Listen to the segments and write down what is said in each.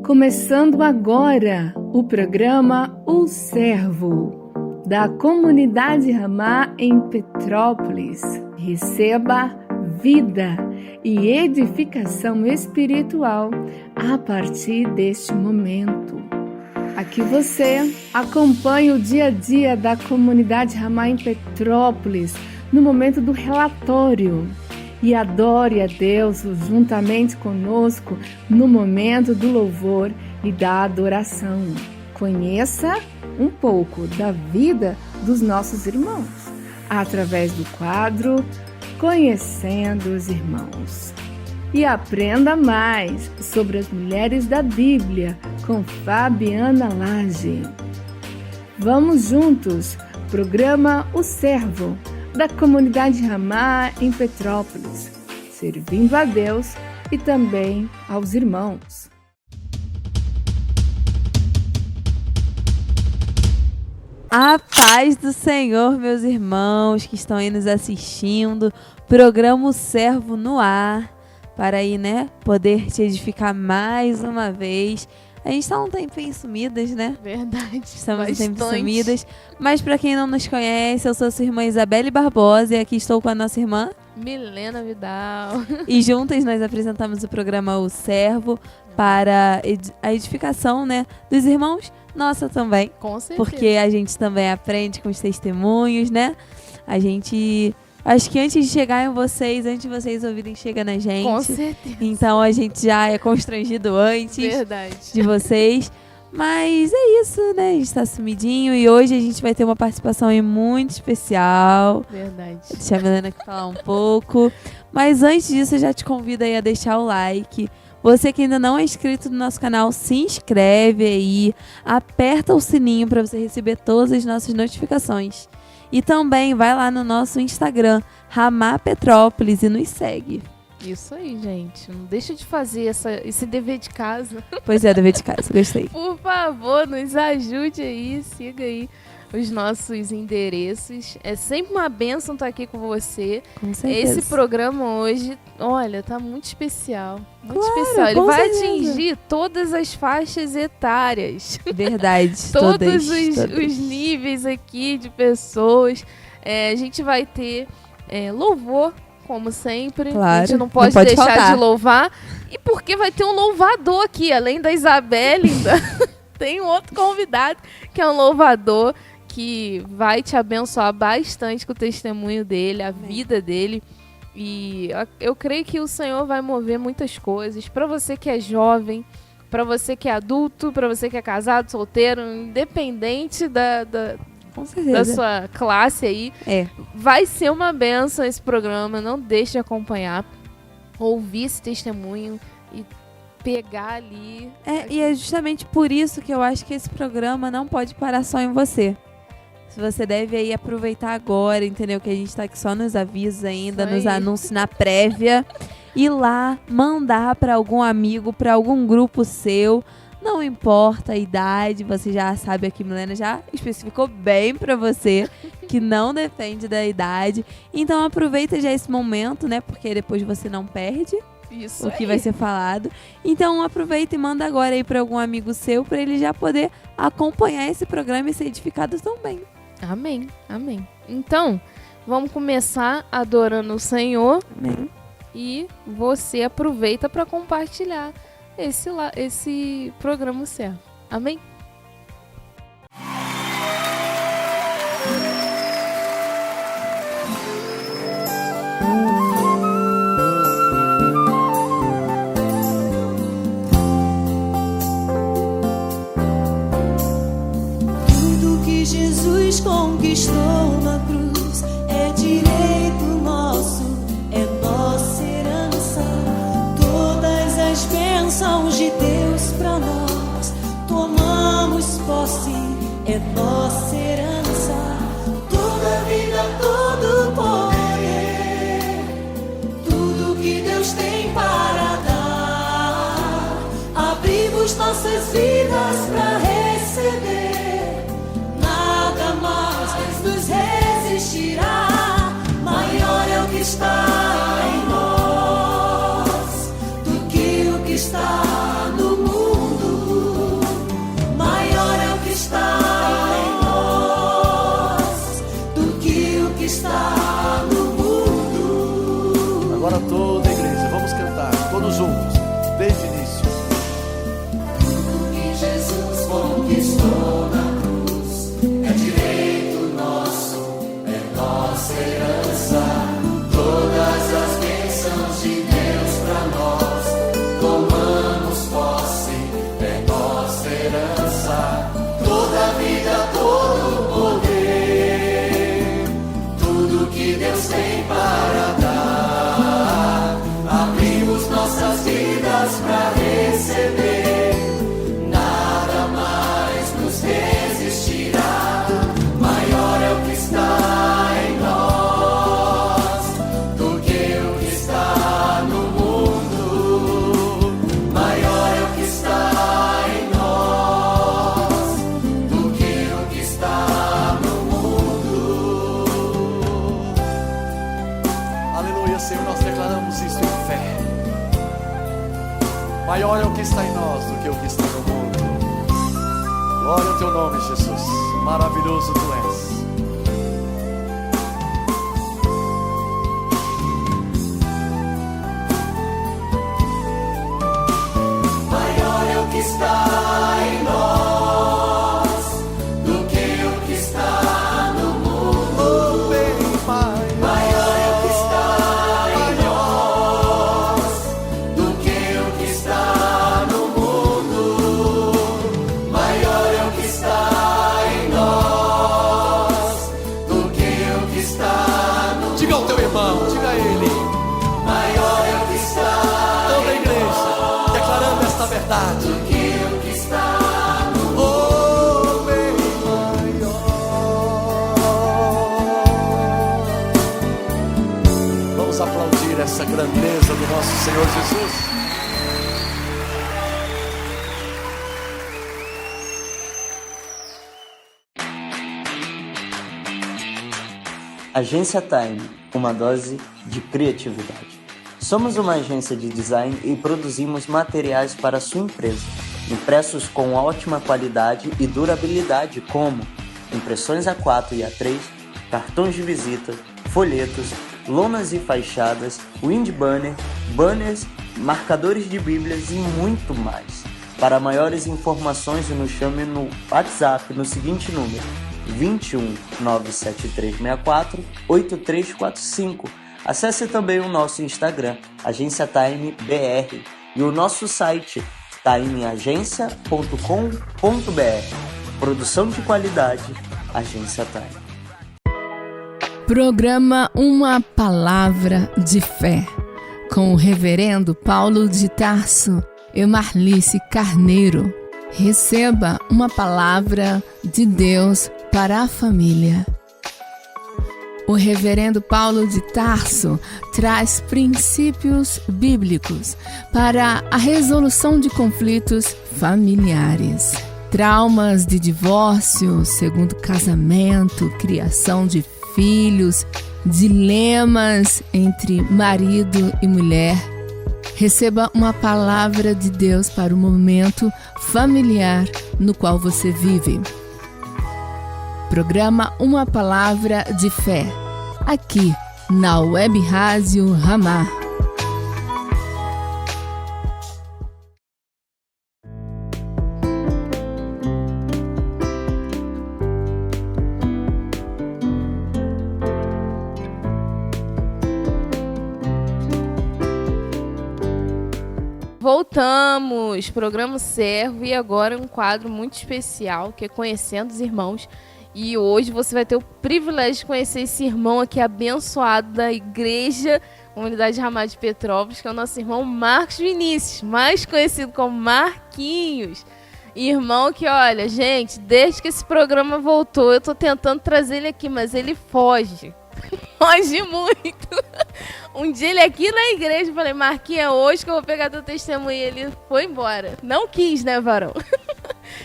Começando agora o programa O Servo, da comunidade Ramá em Petrópolis. Receba vida e edificação espiritual a partir deste momento. Aqui você acompanha o dia a dia da comunidade Ramá em Petrópolis no momento do relatório. E adore a Deus juntamente conosco no momento do louvor e da adoração. Conheça um pouco da vida dos nossos irmãos através do quadro Conhecendo os Irmãos. E aprenda mais sobre as mulheres da Bíblia com Fabiana Lage. Vamos juntos, programa O Servo, da comunidade Ramá em Petrópolis, servindo a Deus e também aos irmãos. A paz do Senhor, meus irmãos que estão aí nos assistindo, programa O Servo no ar, para aí, poder te edificar mais uma vez. A gente está um tempinho sumidas, Verdade. Estamos um tempinho sumidas. Mas para quem não nos conhece, eu sou sua irmã Isabelle Barbosa e aqui estou com a nossa irmã Milena Vidal. E juntas nós apresentamos o programa O Servo para a edificação, dos irmãos, nossa também. Com certeza. Porque a gente também aprende com os testemunhos, A gente... Acho que antes de chegar em vocês, antes de vocês ouvirem, chega na gente. Com certeza. Então a gente já é constrangido antes de vocês. Mas é isso, A gente tá sumidinho e hoje a gente vai ter uma participação aí muito especial. Verdade. Deixa a Milena aqui falar um pouco. Mas antes disso, eu já te convido aí a deixar o like. Você que ainda não é inscrito no nosso canal, se inscreve aí. Aperta o sininho para você receber todas as nossas notificações. E também vai lá no nosso Instagram, Ramá Petrópolis, e nos segue. Isso aí, gente. Não deixa de fazer esse dever de casa. Pois é, dever de casa, gostei. Por favor, nos ajude aí, siga aí os nossos endereços. É sempre uma bênção estar aqui com você. Com certeza. Esse programa hoje, olha, tá muito especial. Muito claro, especial. Ele vai certeza. Atingir todas as faixas etárias. Verdade. Todos os níveis aqui de pessoas. A gente vai ter louvor, como sempre. Claro, a gente não pode deixar faltar. de louvar. E porque vai ter um louvador aqui, além da Isabelle, ainda tem um outro convidado que é um louvador que vai te abençoar bastante com o testemunho dele, a vida dele. E eu creio que o Senhor vai mover muitas coisas. Para você que é jovem, para você que é adulto, para você que é casado, solteiro, independente da sua classe aí. Vai ser uma bênção esse programa. Não deixe de acompanhar, ouvir esse testemunho e pegar ali. E é justamente por isso que eu acho que esse programa não pode parar só em você. Você deve aí aproveitar agora, entendeu? Que a gente tá aqui só nos avisos ainda, nos anúncios na prévia. Ir lá, mandar para algum amigo, para algum grupo seu. Não importa a idade, você já sabe aqui, Milena já especificou bem para você que não depende da idade. Então aproveita já esse momento, Porque depois você não perde isso o que vai ser falado. Então aproveita e manda agora aí para algum amigo seu, para ele já poder acompanhar esse programa e ser edificado também. Amém, amém. Então, vamos começar adorando o Senhor. Amém. E você aproveita para compartilhar esse programa certo. Amém? Tudo que Jesus conquistou na cruz é direito nosso, é nossa herança. Todas as bênçãos de Deus pra nós tomamos posse, é nossa herança. Toda vida, todo poder, tudo que Deus tem para dar, abrimos nossas vidas pra receber. Nada mais nos resistirá. Maior é o que está em nós do que o que está no mundo. Maior é o que está em nós do que o que está no mundo. Glória ao teu nome, Jesus. Maravilhoso tu és. Maior é o que está em nós do que o que está no mundo. Maior é o que está em nós do que o que está no mundo. Maior é o que está em nós do que o que está no mundo. Diga ao teu irmão, diga a ele. Maior é o que está Toda a igreja declarando esta verdade. do que o que está no mundo. Oh, bem maior. Vamos aplaudir essa grandeza do nosso Senhor Jesus. Agência Time, uma dose de criatividade. Somos uma agência de design e produzimos materiais para a sua empresa, impressos com ótima qualidade e durabilidade como impressões A4 e A3, cartões de visita, folhetos, lonas e fachadas, wind banner, banners, marcadores de bíblias e muito mais. Para maiores informações, nos chame no WhatsApp no seguinte número: 21 97364 8345. Acesse também o nosso Instagram, Agência Time BR, e o nosso site, timeagencia.com.br. Produção de qualidade, Agência Time. Programa Uma Palavra de Fé, com o reverendo Paulo de Tarso e Marlice Carneiro. Receba uma palavra de Deus para a família. O reverendo Paulo de Tarso traz princípios bíblicos para a resolução de conflitos familiares. Traumas de divórcio, segundo casamento, criação de filhos, dilemas entre marido e mulher. Receba uma palavra de Deus para o momento familiar no qual você vive. Programa Uma Palavra de Fé, aqui na Web Rádio Ramá. Voltamos, programa Servo, e agora um quadro muito especial, que é Conhecendo os Irmãos. E hoje você vai ter o privilégio de conhecer esse irmão aqui abençoado da Igreja Comunidade Ramá de Petrópolis, que é o nosso irmão Marcos Vinícius, mais conhecido como Marquinhos. Irmão que, olha, gente, desde que esse programa voltou, eu tô tentando trazer ele aqui, mas ele foge. Foge muito. Um dia ele aqui na igreja, eu falei, Marquinhos, é hoje que eu vou pegar teu testemunho. E ele foi embora. Não quis, né, varão?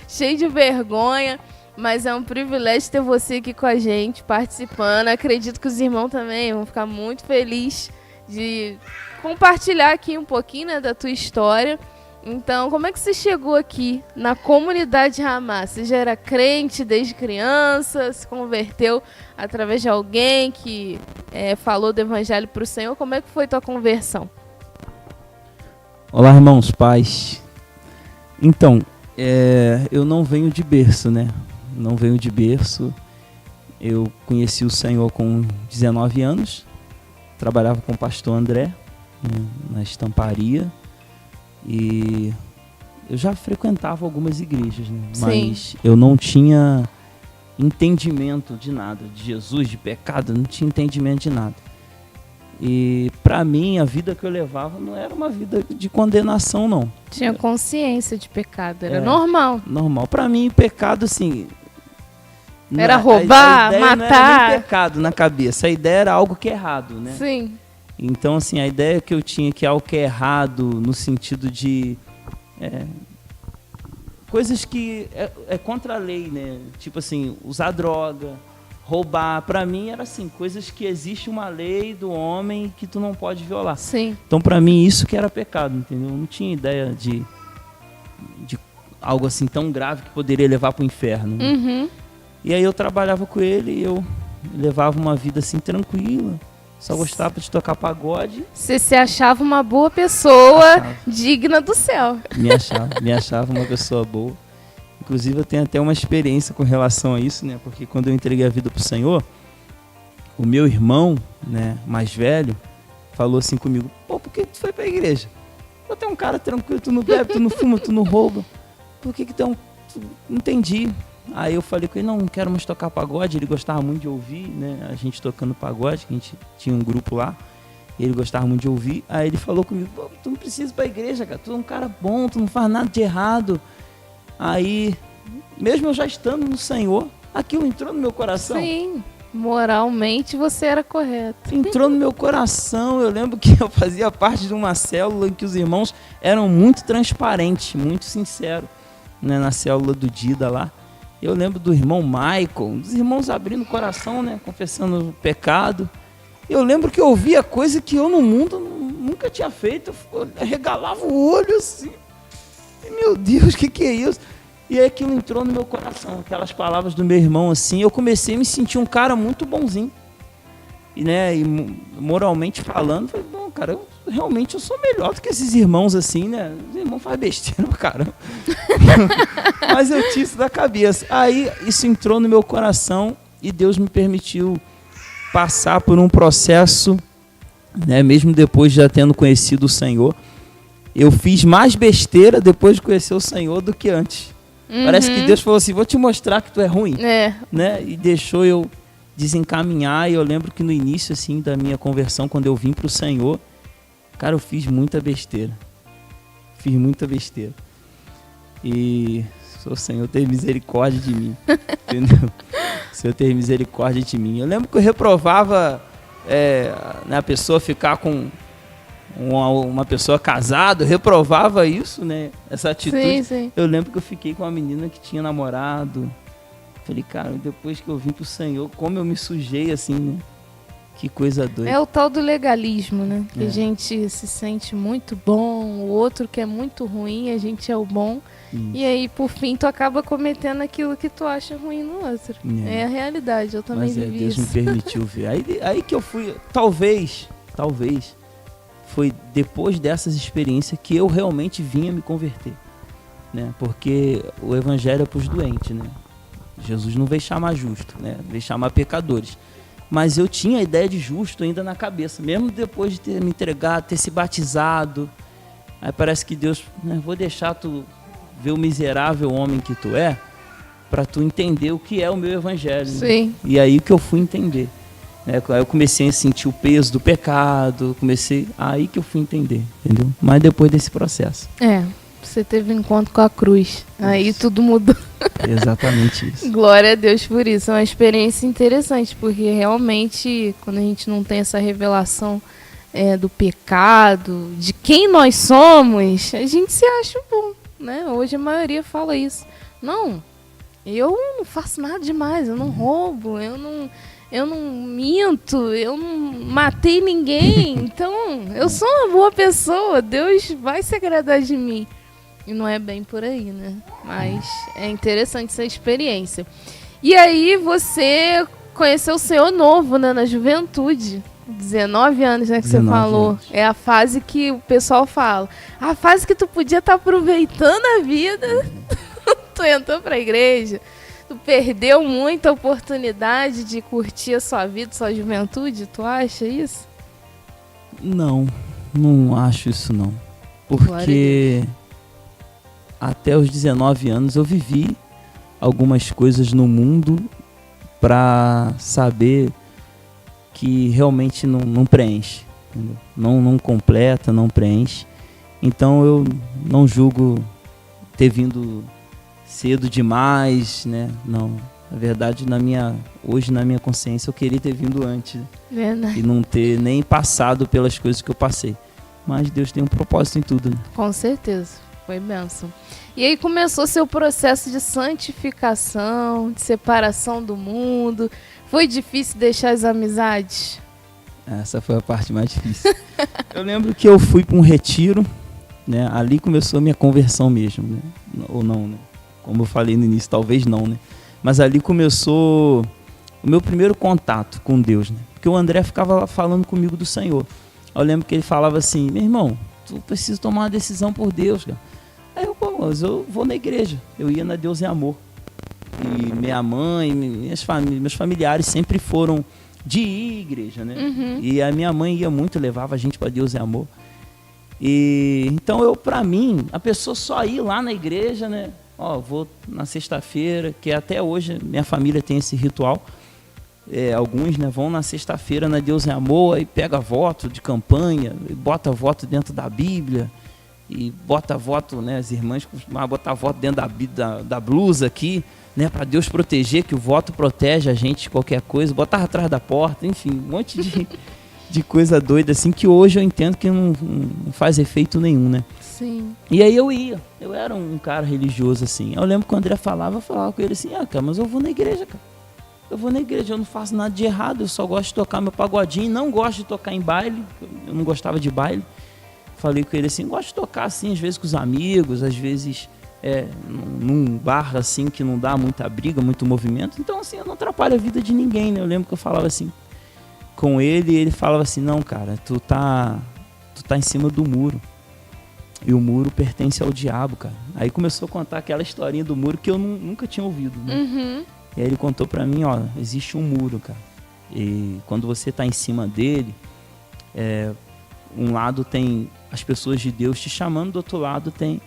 Cheio de vergonha. Mas é um privilégio ter você aqui com a gente, participando. Acredito que os irmãos também vão ficar muito felizes de compartilhar aqui um pouquinho, né, da tua história. Então, como é que você chegou aqui na Comunidade Ramá? Você já era crente desde criança? Se converteu através de alguém que falou do evangelho para o Senhor? Como é que foi tua conversão? Olá, irmãos, paz. Então, eu não venho de berço, né? Não venho de berço. Eu conheci o Senhor com 19 anos. Trabalhava com o pastor André, na estamparia. E eu já frequentava algumas igrejas, né? Mas eu não tinha entendimento de nada, de Jesus, de pecado, não tinha entendimento de nada. E para mim, a vida que eu levava não era uma vida de condenação, não. Tinha consciência de pecado, era normal. Normal. Para mim, pecado, assim... Era roubar, matar. Não era nem pecado na cabeça, a ideia era algo que é errado, né? Sim. Então, assim, a ideia que eu tinha que algo que é errado no sentido de... coisas que é contra a lei, né? Tipo assim, usar droga, roubar. Pra mim era assim, coisas que existe uma lei do homem que tu não pode violar. Sim. Então pra mim isso que era pecado, entendeu? Eu não tinha ideia de algo assim tão grave que poderia levar pro inferno. Né? Uhum. E aí eu trabalhava com ele e eu levava uma vida assim tranquila. Só gostava de tocar pagode. Você se achava uma boa pessoa, Achava. digna do céu. Me achava uma pessoa boa. Inclusive eu tenho até uma experiência com relação a isso, né? Porque quando eu entreguei a vida pro Senhor, o meu irmão, né, mais velho, falou assim comigo: pô, por que tu foi pra igreja? Pô, tu é um cara tranquilo, tu não bebe, tu não fuma, tu não rouba. Por que tu não entendi? Aí eu falei com ele: não quero mais tocar pagode. Ele gostava muito de ouvir, né? A gente tocando pagode, que a gente tinha um grupo lá. Ele gostava muito de ouvir. Aí ele falou comigo: pô, tu não precisa ir pra igreja, cara. Tu é um cara bom, tu não faz nada de errado. Aí, mesmo eu já estando no Senhor, aquilo entrou no meu coração. Sim, moralmente você era correto. Entrou no meu coração. Eu lembro que eu fazia parte de uma célula em que os irmãos eram muito transparentes, muito sinceros, né? Na célula do Dida lá. Eu lembro do irmão Michael, dos irmãos abrindo o coração, né? Confessando o pecado. Eu lembro que eu ouvia coisa que eu no mundo nunca tinha feito. Eu regalava o olho assim. E, meu Deus, o que é isso? E aí aquilo entrou no meu coração. Aquelas palavras do meu irmão assim. Eu comecei a me sentir um cara muito bonzinho. E, né, e moralmente falando, falei: bom, cara, eu sou melhor do que esses irmãos assim, né? Os irmãos fazem besteira pra caramba. Mas eu tinha isso da cabeça. Aí isso entrou no meu coração e Deus me permitiu passar por um processo, né? Mesmo depois de já tendo conhecido o Senhor, eu fiz mais besteira depois de conhecer o Senhor do que antes. Uhum. Parece que Deus falou assim: vou te mostrar que tu é ruim. É. Né? E deixou eu desencaminhar. E eu lembro que no início assim da minha conversão, quando eu vim pro Senhor, cara, eu fiz muita besteira. E o Senhor teve misericórdia de mim. Entendeu? O Senhor teve misericórdia de mim. Eu lembro que eu reprovava a pessoa ficar com uma pessoa casada, eu reprovava isso, né? Essa atitude. Sim, sim. Eu lembro que eu fiquei com uma menina que tinha namorado. Falei: cara, depois que eu vim pro Senhor, como eu me sujei assim, né? Que coisa doida. É o tal do legalismo, né? Que É. a gente se sente muito bom, o outro que é muito ruim, a gente é o bom. Isso. E aí, por fim, tu acaba cometendo aquilo que tu acha ruim no outro. É a realidade, eu também Mas vivi Deus isso. me permitiu ver. Aí que eu fui, talvez, foi depois dessas experiências que eu realmente vinha me converter, né? Porque o evangelho é para os doentes, né? Jesus não veio chamar justo, né? Veio chamar pecadores. Mas eu tinha a ideia de justo ainda na cabeça, mesmo depois de ter me entregado, ter se batizado. Aí parece que Deus, né, vou deixar tu ver o miserável homem que tu é, para tu entender o que é o meu evangelho. Né? Sim. E aí que eu fui entender. Né? Aí eu comecei a sentir o peso do pecado, aí que eu fui entender, entendeu? Mas depois desse processo. Você teve um encontro com a cruz. Aí tudo mudou. Exatamente isso. Glória a Deus por isso. É uma experiência interessante, porque realmente, quando a gente não tem essa revelação do pecado, de quem nós somos, a gente se acha bom, né? Hoje a maioria fala isso. Não, eu não faço nada demais, eu não roubo, eu não minto, eu não matei ninguém, então eu sou uma boa pessoa, Deus vai se agradar de mim. E não é bem por aí, né? Mas é interessante essa experiência. E aí você conheceu o Senhor novo, né? Na juventude. 19 anos, né? Que você falou. Anos. É a fase que o pessoal fala. A fase que tu podia estar aproveitando a vida. Tu entrou pra igreja. Tu perdeu muita oportunidade de curtir a sua vida, sua juventude. Tu acha isso? Não acho isso não. Glória a Porque até os 19 anos eu vivi algumas coisas no mundo para saber que realmente não preenche. Entendeu? Não completa, não preenche. Então eu não julgo ter vindo cedo demais, né? Não. Na verdade, hoje na minha consciência eu queria ter vindo antes. Verdade. E não ter nem passado pelas coisas que eu passei. Mas Deus tem um propósito em tudo, né? Com certeza. Foi bênção. E aí começou seu processo de santificação, de separação do mundo. Foi difícil deixar as amizades? Essa foi a parte mais difícil. Eu lembro que eu fui para um retiro, né? Ali começou a minha conversão mesmo, né? Ou não, né? Como eu falei no início, talvez não, né? Mas ali começou o meu primeiro contato com Deus, né? Porque o André ficava lá falando comigo do Senhor. Eu lembro que ele falava assim: meu irmão, tu precisa tomar uma decisão por Deus, cara. Aí eu, pô, mas eu vou na igreja. Eu ia na Deus é Amor. E minha mãe, meus familiares sempre foram de ir à igreja, né? Uhum. E a minha mãe ia muito, levava a gente para Deus é Amor. E então para mim, a pessoa só ir lá na igreja, né? Ó, vou na sexta-feira, que até hoje minha família tem esse ritual. Alguns, né, vão na sexta-feira na Deus é Amor, aí pega voto de campanha, e bota voto dentro da Bíblia, e bota voto, né, as irmãs costumavam botar voto dentro da blusa aqui, né, para Deus proteger, que o voto protege a gente de qualquer coisa, botava atrás da porta, enfim, um monte de coisa doida assim, que hoje eu entendo que não faz efeito nenhum, né? Sim. E aí eu era um cara religioso assim. Eu lembro que o André falava, eu falava com ele assim: cara, mas eu vou na igreja, cara. Eu vou na igreja, eu não faço nada de errado, eu só gosto de tocar meu pagodinho, não gosto de tocar em baile, eu não gostava de baile. Falei com ele assim: gosto de tocar assim, às vezes com os amigos, às vezes num bar assim que não dá muita briga, muito movimento. Então assim, eu não atrapalho a vida de ninguém, né? Eu lembro que eu falava assim com ele, e ele falava assim: não, cara, tu tá em cima do muro. E o muro pertence ao diabo, cara. Aí começou a contar aquela historinha do muro que eu nunca tinha ouvido, né? Uhum. E aí ele contou pra mim: ó, existe um muro, cara. E quando você tá em cima dele, um lado tem as pessoas de Deus te chamando, do outro lado tem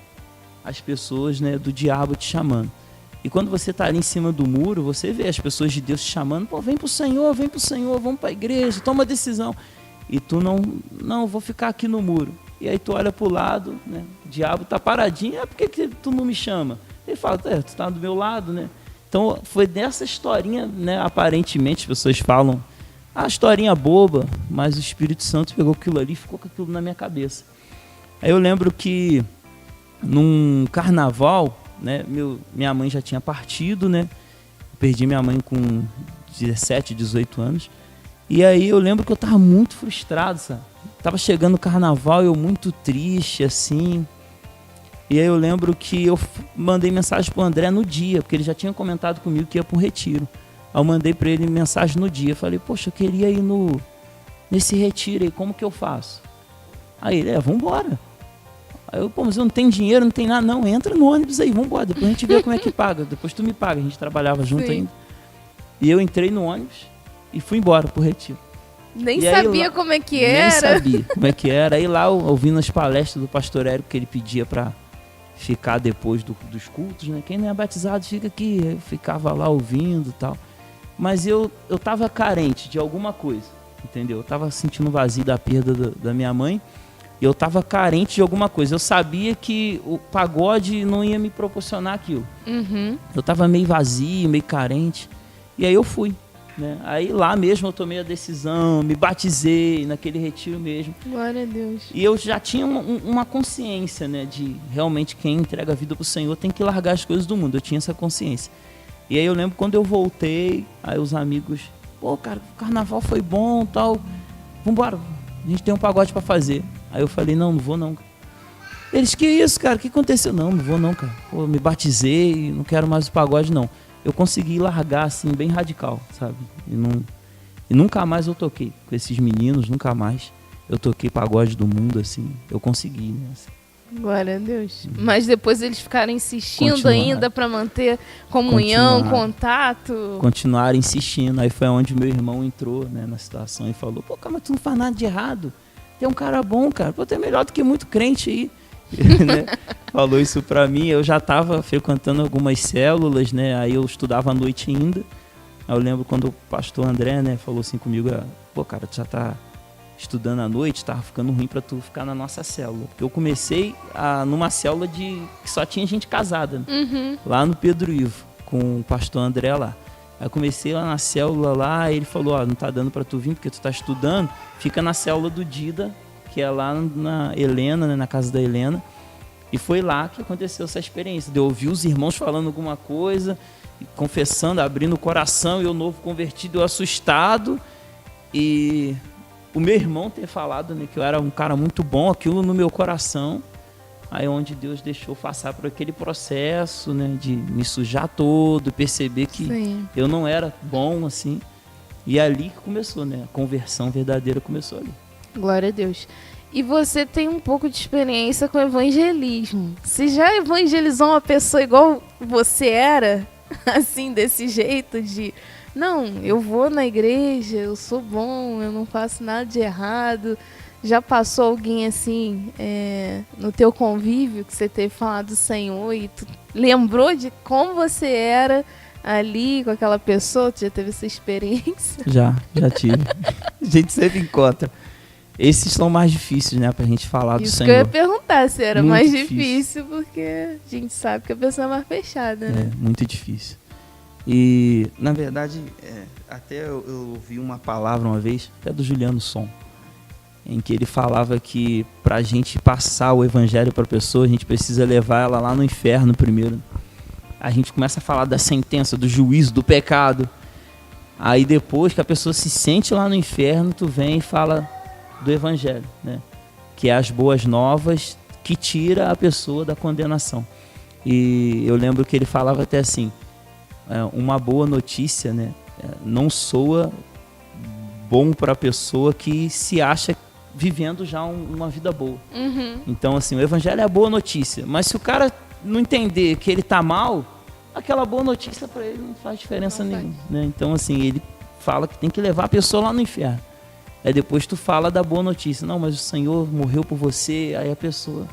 as pessoas, né, do diabo te chamando. E quando você tá ali em cima do muro, você vê as pessoas de Deus te chamando: pô, vem pro Senhor, vamos pra igreja, toma a decisão. E tu não, vou ficar aqui no muro. E aí tu olha pro lado, né, o diabo tá paradinho: por que tu não me chama? Ele fala: tu tá do meu lado, né? Então foi dessa historinha, né, aparentemente as pessoas falam, historinha boba, mas o Espírito Santo pegou aquilo ali e ficou com aquilo na minha cabeça. Aí eu lembro que num carnaval, né, minha mãe já tinha partido, né? Eu perdi minha mãe com 17, 18 anos. E aí eu lembro que eu tava muito frustrado, sabe? Tava chegando o carnaval e eu muito triste, assim. E aí eu lembro que eu mandei mensagem pro André no dia, porque ele já tinha comentado comigo que ia pro retiro. Aí eu mandei pra ele mensagem no dia. Falei: poxa, eu queria ir nesse retiro aí, como que eu faço? Aí ele: vambora. Aí eu: pô, mas eu não tenho dinheiro, não tem nada. Não, entra no ônibus aí, vambora. Depois a gente vê como é que paga. Depois tu me paga. A gente trabalhava junto ainda. E eu entrei no ônibus e fui embora pro retiro. Nem E sabia aí, como é que era. Nem sabia como é que era. Aí lá, ouvindo as palestras do pastor Érico, que ele pedia pra ficar depois dos cultos, né? Quem não é batizado fica aqui. Eu ficava lá ouvindo e tal. Mas eu tava carente de alguma coisa, entendeu? Eu tava sentindo vazio da perda da minha mãe. E eu tava carente de alguma coisa. Eu sabia que o pagode não ia me proporcionar aquilo. Uhum. Eu tava meio vazio, meio carente. E aí eu fui, né? Aí lá mesmo eu tomei a decisão, me batizei naquele retiro mesmo. Glória a Deus. E eu já tinha uma consciência, né, de realmente quem entrega a vida pro Senhor tem que largar as coisas do mundo. Eu tinha essa consciência. E aí eu lembro quando eu voltei, aí os amigos: pô, cara, o carnaval foi bom, tal, vambora, a gente tem um pagode pra fazer. Aí eu falei: não vou não. Eles: que isso, cara, o que aconteceu? Não vou não, cara. Pô, eu me batizei, não quero mais o pagode não. Eu consegui largar assim, bem radical, sabe? E nunca mais eu toquei com esses meninos, nunca mais eu toquei pagode do mundo, assim. Eu consegui, né? Assim. Glória a Deus. Mas depois eles ficaram insistindo Continuaram. ainda pra manter comunhão, Continuaram. contato. Continuaram insistindo. Aí foi onde meu irmão entrou, né, na situação e falou: pô, cara, mas tu não faz nada de errado. Tem um cara bom, cara. Pô, tu é melhor do que muito crente aí. Né? Falou isso pra mim. Eu já tava frequentando algumas células, né? Aí eu estudava à noite ainda. Aí eu lembro quando o pastor André, né, falou assim comigo: pô, cara, tu já tá estudando à noite, tava ficando ruim pra tu ficar na nossa célula. Porque eu comecei numa célula que só tinha gente casada, né? Uhum. Lá no Pedro Ivo, com o pastor André lá. Aí eu comecei lá na célula lá, ele falou: não tá dando pra tu vir porque tu tá estudando, fica na célula do Dida, que é lá na Helena, né, na casa da Helena. E foi lá que aconteceu essa experiência, de eu ouvir os irmãos falando alguma coisa, confessando, abrindo o coração, e eu novo convertido, eu assustado, e o meu irmão ter falado, né, que eu era um cara muito bom, aquilo no meu coração, aí onde Deus deixou passar por aquele processo, né, de me sujar todo, perceber que Sim. eu não era bom, assim, e ali que começou, né, a conversão verdadeira começou ali. Glória a Deus. E você tem um pouco de experiência com evangelismo. Você já evangelizou uma pessoa igual você era? Assim, desse jeito de... Não, eu vou na igreja, eu sou bom, eu não faço nada de errado. Já passou alguém assim, no teu convívio, que você teve falado do Senhor e tu lembrou de como você era ali com aquela pessoa? Tu já teve essa experiência? Já tive. A gente sempre encontra. Esses são mais difíceis, né, pra gente falar do Isso Senhor. que eu ia perguntar se era Muito mais difícil. difícil, porque a gente sabe que a pessoa é mais fechada, né? É, muito difícil. E, na verdade, até eu ouvi uma palavra uma vez, até do Juliano Som, em que ele falava que pra gente passar o evangelho pra pessoa, a gente precisa levar ela lá no inferno primeiro. A gente começa a falar da sentença, do juízo, do pecado. Aí depois que a pessoa se sente lá no inferno, tu vem e fala do evangelho, né? Que é as boas novas que tira a pessoa da condenação. E eu lembro que ele falava até assim, uma boa notícia, né, não soa bom para a pessoa que se acha vivendo já uma vida boa. Uhum. Então, assim, o evangelho é a boa notícia, mas se o cara não entender que ele tá mal, aquela boa notícia para ele não faz diferença nenhuma, né? Então, assim, ele fala que tem que levar a pessoa lá no inferno. Aí depois tu fala da boa notícia. Não, mas o Senhor morreu por você. Aí a pessoa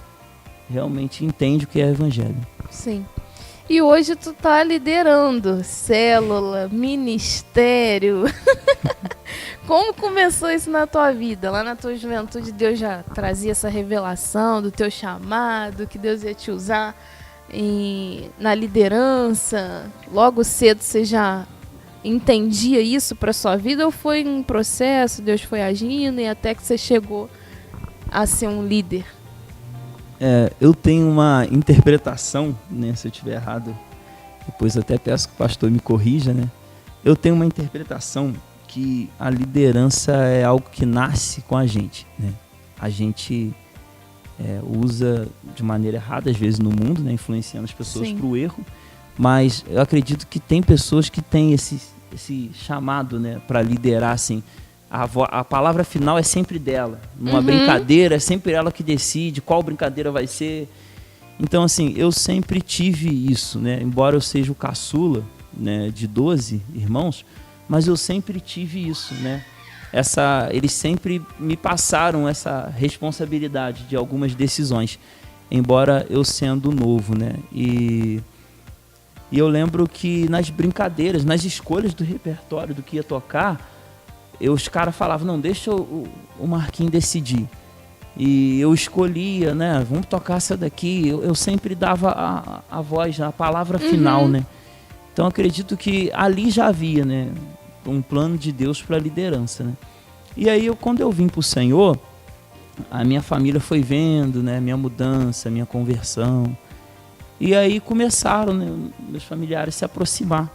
realmente entende o que é evangelho. Sim. E hoje tu tá liderando célula, ministério. Como começou isso na tua vida? Lá na tua juventude Deus já trazia essa revelação do teu chamado, que Deus ia te usar na liderança. Logo cedo você já entendia isso para sua vida, ou foi um processo, Deus foi agindo e até que você chegou a ser um líder? Eu tenho uma interpretação, né, se eu estiver errado, depois até peço que o pastor me corrija, né? Eu tenho uma interpretação que a liderança é algo que nasce com a gente, né? A gente usa de maneira errada, às vezes, no mundo, né, influenciando as pessoas para o erro, mas eu acredito que tem pessoas que têm esse chamado, né, para liderar, assim. A palavra final é sempre dela. Numa brincadeira, é sempre ela que decide qual brincadeira vai ser. Então, assim, eu sempre tive isso, né? Embora eu seja o caçula, né, de 12 irmãos, mas eu sempre tive isso, né? Eles sempre me passaram essa responsabilidade de algumas decisões, embora eu sendo novo, né? E eu lembro que nas brincadeiras, nas escolhas do repertório do que ia tocar, os caras falavam, não, deixa o Marquinhos decidir. E eu escolhia, né, vamos tocar essa daqui. Eu sempre dava a voz, a palavra final, né? Então acredito que ali já havia, né, um plano de Deus para a liderança, né? E aí, quando eu vim para o Senhor, a minha família foi vendo, né, minha mudança, minha conversão. E aí começaram, né, meus familiares se aproximar.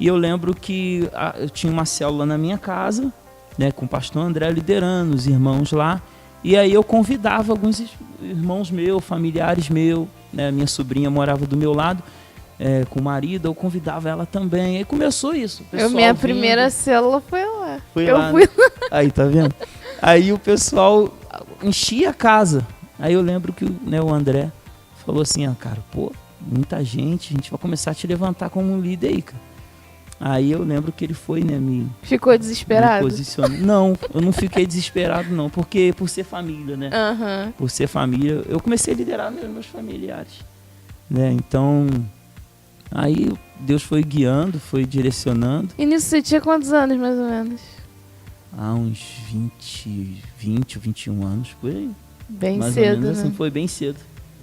E eu lembro que eu tinha uma célula na minha casa, né, com o pastor André liderando, os irmãos lá. E aí eu convidava alguns irmãos meus, familiares meus, né, minha sobrinha morava do meu lado, com o marido, eu convidava ela também. Aí começou isso. Minha primeira célula foi lá. Foi lá, né? Aí, tá vendo? Aí o pessoal enchia a casa. Aí eu lembro que, né, o André falou assim, cara, muita gente, a gente vai começar a te levantar como um líder aí, cara. Aí eu lembro que ele foi, né, Ficou desesperado? Me posicionou. Não, eu não fiquei desesperado, não, porque por ser família, né? Por ser família, eu comecei a liderar meus familiares, né? Então, aí Deus foi guiando, foi direcionando. E nisso você tinha quantos anos, mais ou menos? Uns 20 ou 21 anos, por aí. Bem mais cedo, ou menos, né? assim, foi bem cedo.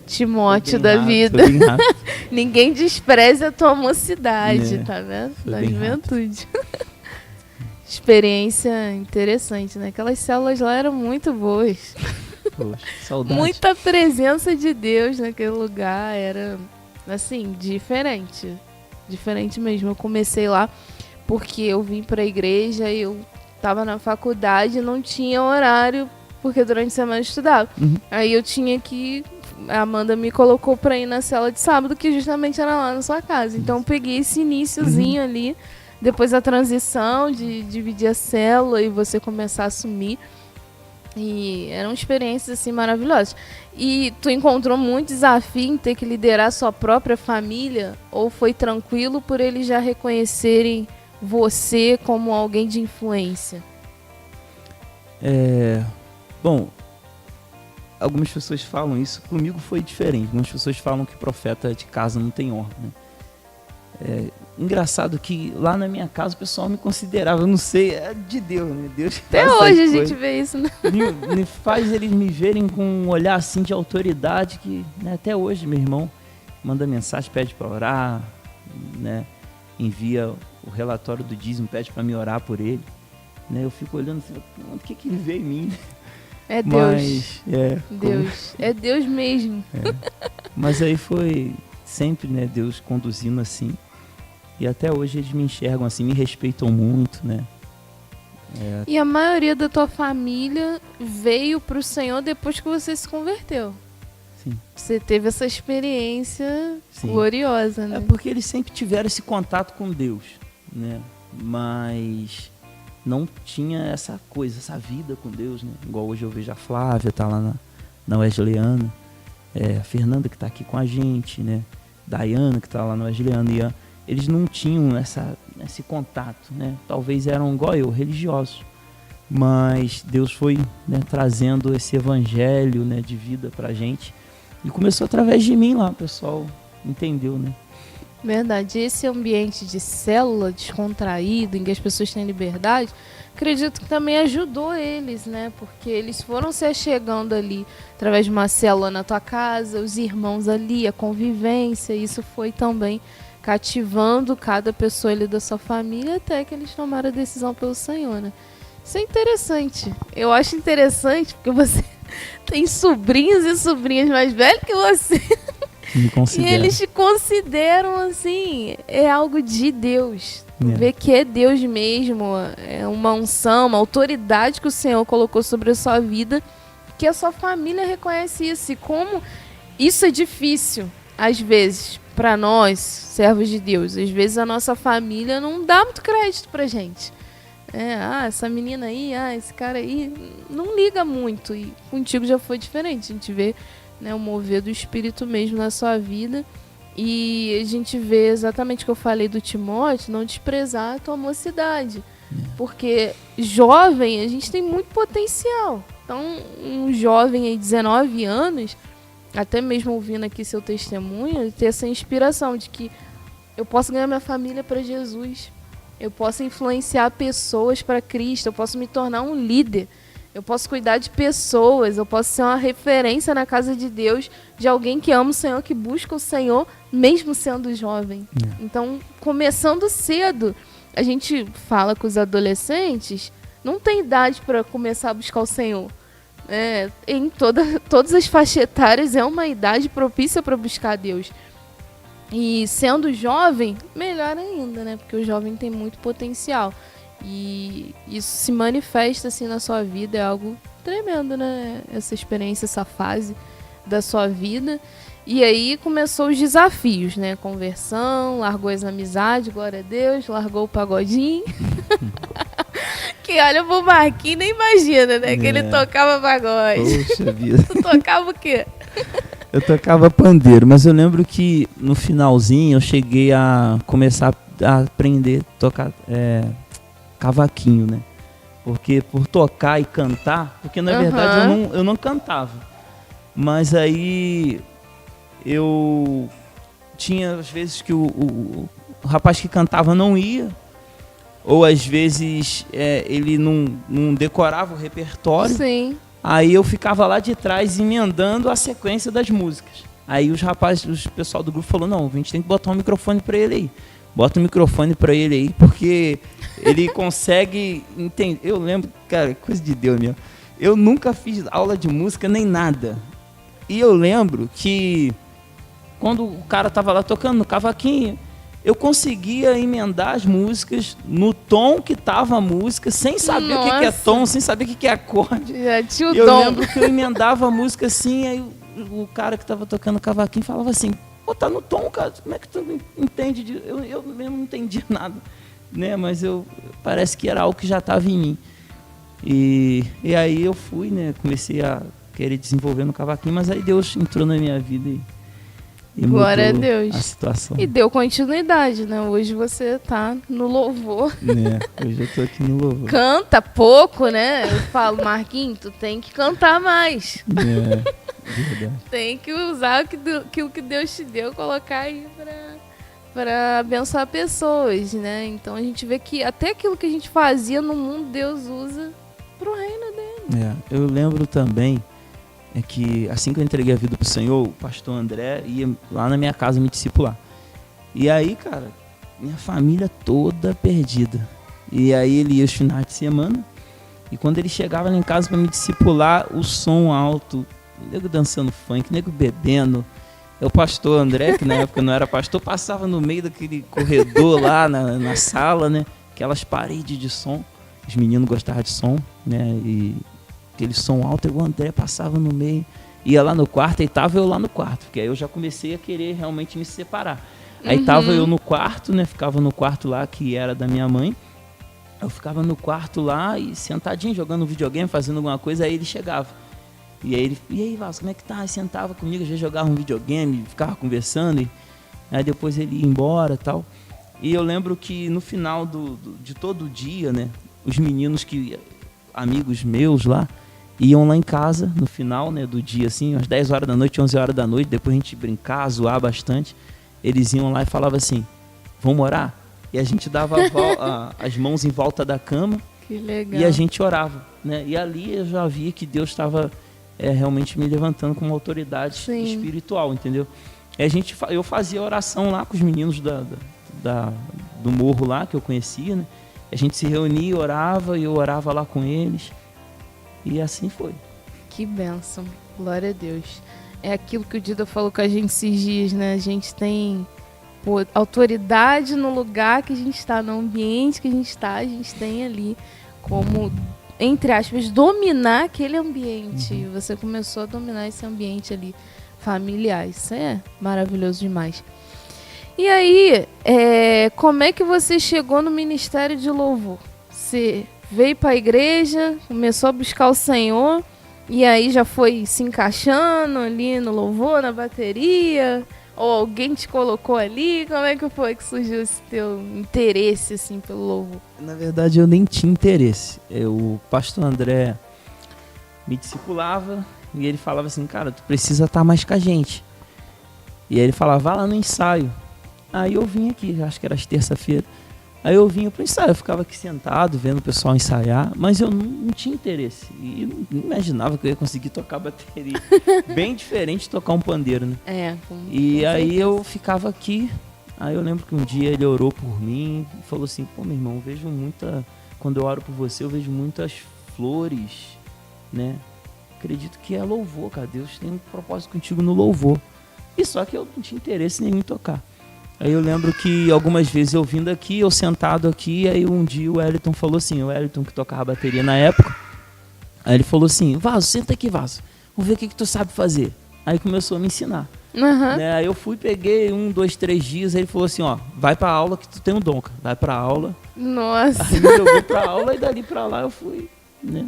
Timóteo da rápido, vida. Foi bem rápido. Ninguém despreza a tua mocidade, tá vendo? Foi Da bem juventude. Experiência interessante, né? Aquelas células lá eram muito boas. Poxa, saudade. Muita presença de Deus naquele lugar, era assim, diferente. Diferente mesmo. Eu comecei lá porque eu vim pra igreja e eu tava na faculdade e não tinha horário, porque durante a semana eu estudava. Aí eu tinha que... A Amanda me colocou pra ir na cela de sábado, que justamente era lá na sua casa. Então eu peguei esse iniciozinho ali, depois a transição de dividir a célula e você começar a assumir. E eram experiências assim maravilhosas. E tu encontrou muito desafio em ter que liderar sua própria família? Ou foi tranquilo por eles já reconhecerem você como alguém de influência? Bom, algumas pessoas falam isso. Comigo foi diferente. Algumas pessoas falam que profeta de casa não tem honra, né? Engraçado que lá na minha casa o pessoal me considerava, eu não sei, é de Deus, né? Deus Até hoje a gente vê isso, né? me faz eles me verem com um olhar assim de autoridade que, né, até hoje meu irmão manda mensagem, pede para orar, né? Envia o relatório do dízimo, pede para me orar por ele, né? Eu fico olhando assim, o que ele vê em mim? É Deus. Mas, Deus. É Deus mesmo. Mas aí foi sempre, né, Deus conduzindo assim. E até hoje eles me enxergam assim, me respeitam muito, né? E a maioria da tua família veio pro Senhor depois que você se converteu. Sim. Você teve essa experiência Sim. gloriosa, né? É porque eles sempre tiveram esse contato com Deus, né? Mas não tinha essa coisa, essa vida com Deus, né? Igual hoje eu vejo a Flávia, tá lá na Wesleyana, a Fernanda que tá aqui com a gente, né? Dayana que tá lá na Wesleyana, e eles não tinham esse contato, né? Talvez eram igual eu, religiosos, mas Deus foi, né, trazendo esse evangelho, né, de vida pra gente, e começou através de mim lá, o pessoal entendeu, né? Verdade. Esse ambiente de célula descontraído, em que as pessoas têm liberdade, acredito que também ajudou eles, né? Porque eles foram se achegando ali através de uma célula na tua casa, os irmãos ali, a convivência, isso foi também cativando cada pessoa ali da sua família até que eles tomaram a decisão pelo Senhor, né? Isso é interessante. Eu acho interessante porque você tem sobrinhos e sobrinhas mais velhos que você. E eles te consideram assim, é algo de Deus. Ver que é Deus mesmo, é uma unção, uma autoridade que o Senhor colocou sobre a sua vida, que a sua família reconhece isso. E como isso é difícil, às vezes, para nós, servos de Deus. Às vezes a nossa família não dá muito crédito pra gente. Essa menina aí, esse cara aí, não liga muito. E contigo já foi diferente. A gente vê, né, o mover do Espírito mesmo na sua vida. E a gente vê exatamente o que eu falei do Timóteo, não desprezar a tua mocidade. Porque jovem, a gente tem muito potencial. Então, um jovem aí de 19 anos, até mesmo ouvindo aqui seu testemunho, ter essa inspiração de que eu posso ganhar minha família para Jesus, eu posso influenciar pessoas para Cristo, eu posso me tornar um líder, eu posso cuidar de pessoas, eu posso ser uma referência na casa de Deus, de alguém que ama o Senhor, que busca o Senhor, mesmo sendo jovem. Então, começando cedo, a gente fala com os adolescentes, não tem idade para começar a buscar o Senhor. Em todas as faixas etárias é uma idade propícia para buscar Deus. E sendo jovem, melhor ainda, né? Porque o jovem tem muito potencial. E isso se manifesta assim na sua vida, é algo tremendo, né? Essa experiência, essa fase da sua vida. E aí começou os desafios, né? Conversão, largou as amizades, glória a Deus, largou o pagodinho. Que olha pro Marquinhos, nem imagina, né? Que ele tocava pagode. Poxa vida. Tu tocava o quê? Eu tocava pandeiro, mas eu lembro que no finalzinho eu cheguei a começar a aprender a tocar cavaquinho, né? Porque por tocar e cantar, porque na verdade eu não cantava. Mas aí eu tinha às vezes que o rapaz que cantava não ia, ou às vezes ele não decorava o repertório. Sim. Aí eu ficava lá de trás emendando a sequência das músicas. Aí o pessoal do grupo falou, não, a gente tem que botar um microfone pra ele aí. Bota um microfone pra ele aí, porque ele consegue entender. Eu lembro, cara, coisa de Deus mesmo. Eu nunca fiz aula de música nem nada. E eu lembro que quando o cara tava lá tocando no cavaquinho, eu conseguia emendar as músicas no tom que tava a música, sem saber o que é tom, sem saber o que é acorde. Já tinha o Eu dom. lembro que eu emendava a música assim, aí o cara que tava tocando cavaquinho falava assim, pô, tá no tom, cara, como é que tu entende disso? Eu mesmo não entendi nada, né? Mas parece que era algo que já estava em mim. E aí eu fui, né? Comecei a querer desenvolver no cavaquinho, mas aí Deus entrou na minha vida e Glória a mudou Deus. a situação. E deu continuidade, né? Hoje você tá no louvor. Né? Hoje eu tô aqui no louvor. Canta pouco, né? Eu falo, Marquinhos, tu tem que cantar mais. Verdade. Tem que usar aquilo que Deus te deu, colocar aí pra abençoar pessoas, né? Então a gente vê que até aquilo que a gente fazia no mundo, Deus usa pro reino dele. Eu lembro também que assim que eu entreguei a vida pro Senhor, o pastor André ia lá na minha casa me discipular. E aí, cara, minha família toda perdida. E aí ele ia os finais de semana, e quando ele chegava lá em casa para me discipular, o som alto, nego dançando funk, nego bebendo. O pastor André, que na época não era pastor, passava no meio daquele corredor lá na sala, né? Aquelas paredes de som. Os meninos gostavam de som, né? E aquele som alto, o André passava no meio, ia lá no quarto, e tava eu lá no quarto, porque aí eu já comecei a querer realmente me separar. Aí tava eu no quarto, né? Ficava no quarto lá, que era da minha mãe. Eu ficava no quarto lá e sentadinho, jogando videogame, fazendo alguma coisa, aí ele chegava. E aí, Vasco, como é que tá? Aí sentava comigo, às vezes jogava um videogame, ficava conversando, e aí depois ele ia embora e tal. E eu lembro que no final de todo o dia, né? Os meninos amigos meus lá, iam lá em casa no final, né, do dia, assim, às 10 horas da noite, 11 horas da noite, depois a gente brincar, zoar bastante. Eles iam lá e falavam assim, vamos orar? E a gente dava as mãos em volta da cama. Que legal. E a gente orava, né? E ali eu já via que Deus estava realmente me levantando como autoridade espiritual, entendeu? E eu fazia oração lá com os meninos do morro lá, que eu conhecia, né? A gente se reunia, orava, e eu orava lá com eles. E assim foi. Que bênção. Glória a Deus. É aquilo que o Dida falou com a gente esses dias, né? A gente tem autoridade no lugar que a gente está, no ambiente que a gente está, a gente tem ali como, entre aspas, dominar aquele ambiente. E você começou a dominar esse ambiente ali familiar. Isso é maravilhoso demais. E aí, como é que você chegou no ministério de louvor? Você veio para a igreja, começou a buscar o Senhor, e aí já foi se encaixando ali no louvor, na bateria? Ou alguém te colocou ali? Como é que foi que surgiu esse teu interesse assim, pelo louvor? Na verdade, eu nem tinha interesse. O pastor André me discipulava e ele falava assim, cara, tu precisa estar mais com a gente. E aí ele falava, vai lá no ensaio. Aí eu vim aqui, acho que era às terça-feira. Aí eu vinha pro ensaio, eu ficava aqui sentado, vendo o pessoal ensaiar, mas eu não tinha interesse. E não imaginava que eu ia conseguir tocar bateria. Bem diferente de tocar um pandeiro, né? E aí eu ficava aqui, aí eu lembro que um dia ele orou por mim e falou assim, pô, meu irmão, quando eu oro por você, eu vejo muitas flores, né? Acredito que é louvor, cara. Deus tem um propósito contigo no louvor. E só que eu não tinha interesse nenhum em tocar. Aí eu lembro que algumas vezes eu vindo aqui, eu sentado aqui, aí um dia o Wellington falou assim, o Wellington que tocava bateria na época, aí ele falou assim, Vaso, senta aqui, Vaso, vamos ver o que tu sabe fazer. Aí começou a me ensinar. Né? Aí eu fui, peguei 1, 2, 3 dias, aí ele falou assim, ó, vai pra aula que tu tem um dom, cara. Vai pra aula. Nossa. Aí me jogou pra aula e dali pra lá eu fui, né,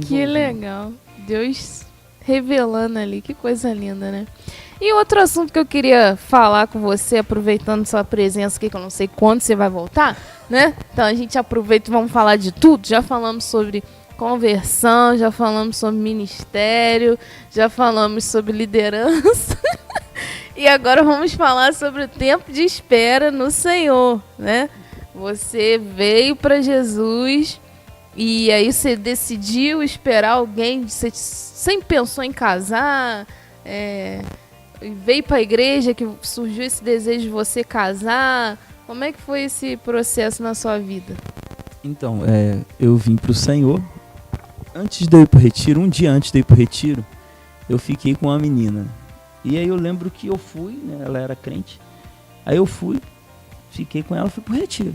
que legal. Deus revelando ali, que coisa linda, né? E outro assunto que eu queria falar com você, aproveitando sua presença aqui, que eu não sei quando você vai voltar, né? Então a gente aproveita e vamos falar de tudo. Já falamos sobre conversão, já falamos sobre ministério, já falamos sobre liderança. E agora vamos falar sobre o tempo de espera no Senhor, né? Você veio para Jesus e aí você decidiu esperar alguém, você sempre pensou em casar, veio para a igreja que surgiu esse desejo de você casar. Como é que foi esse processo na sua vida? Então, eu vim para o Senhor antes de eu ir pro retiro, um dia antes de eu ir pro retiro, eu fiquei com uma menina. E aí eu lembro que eu fui, né, ela era crente. Aí eu fui, fiquei com ela, fui pro retiro.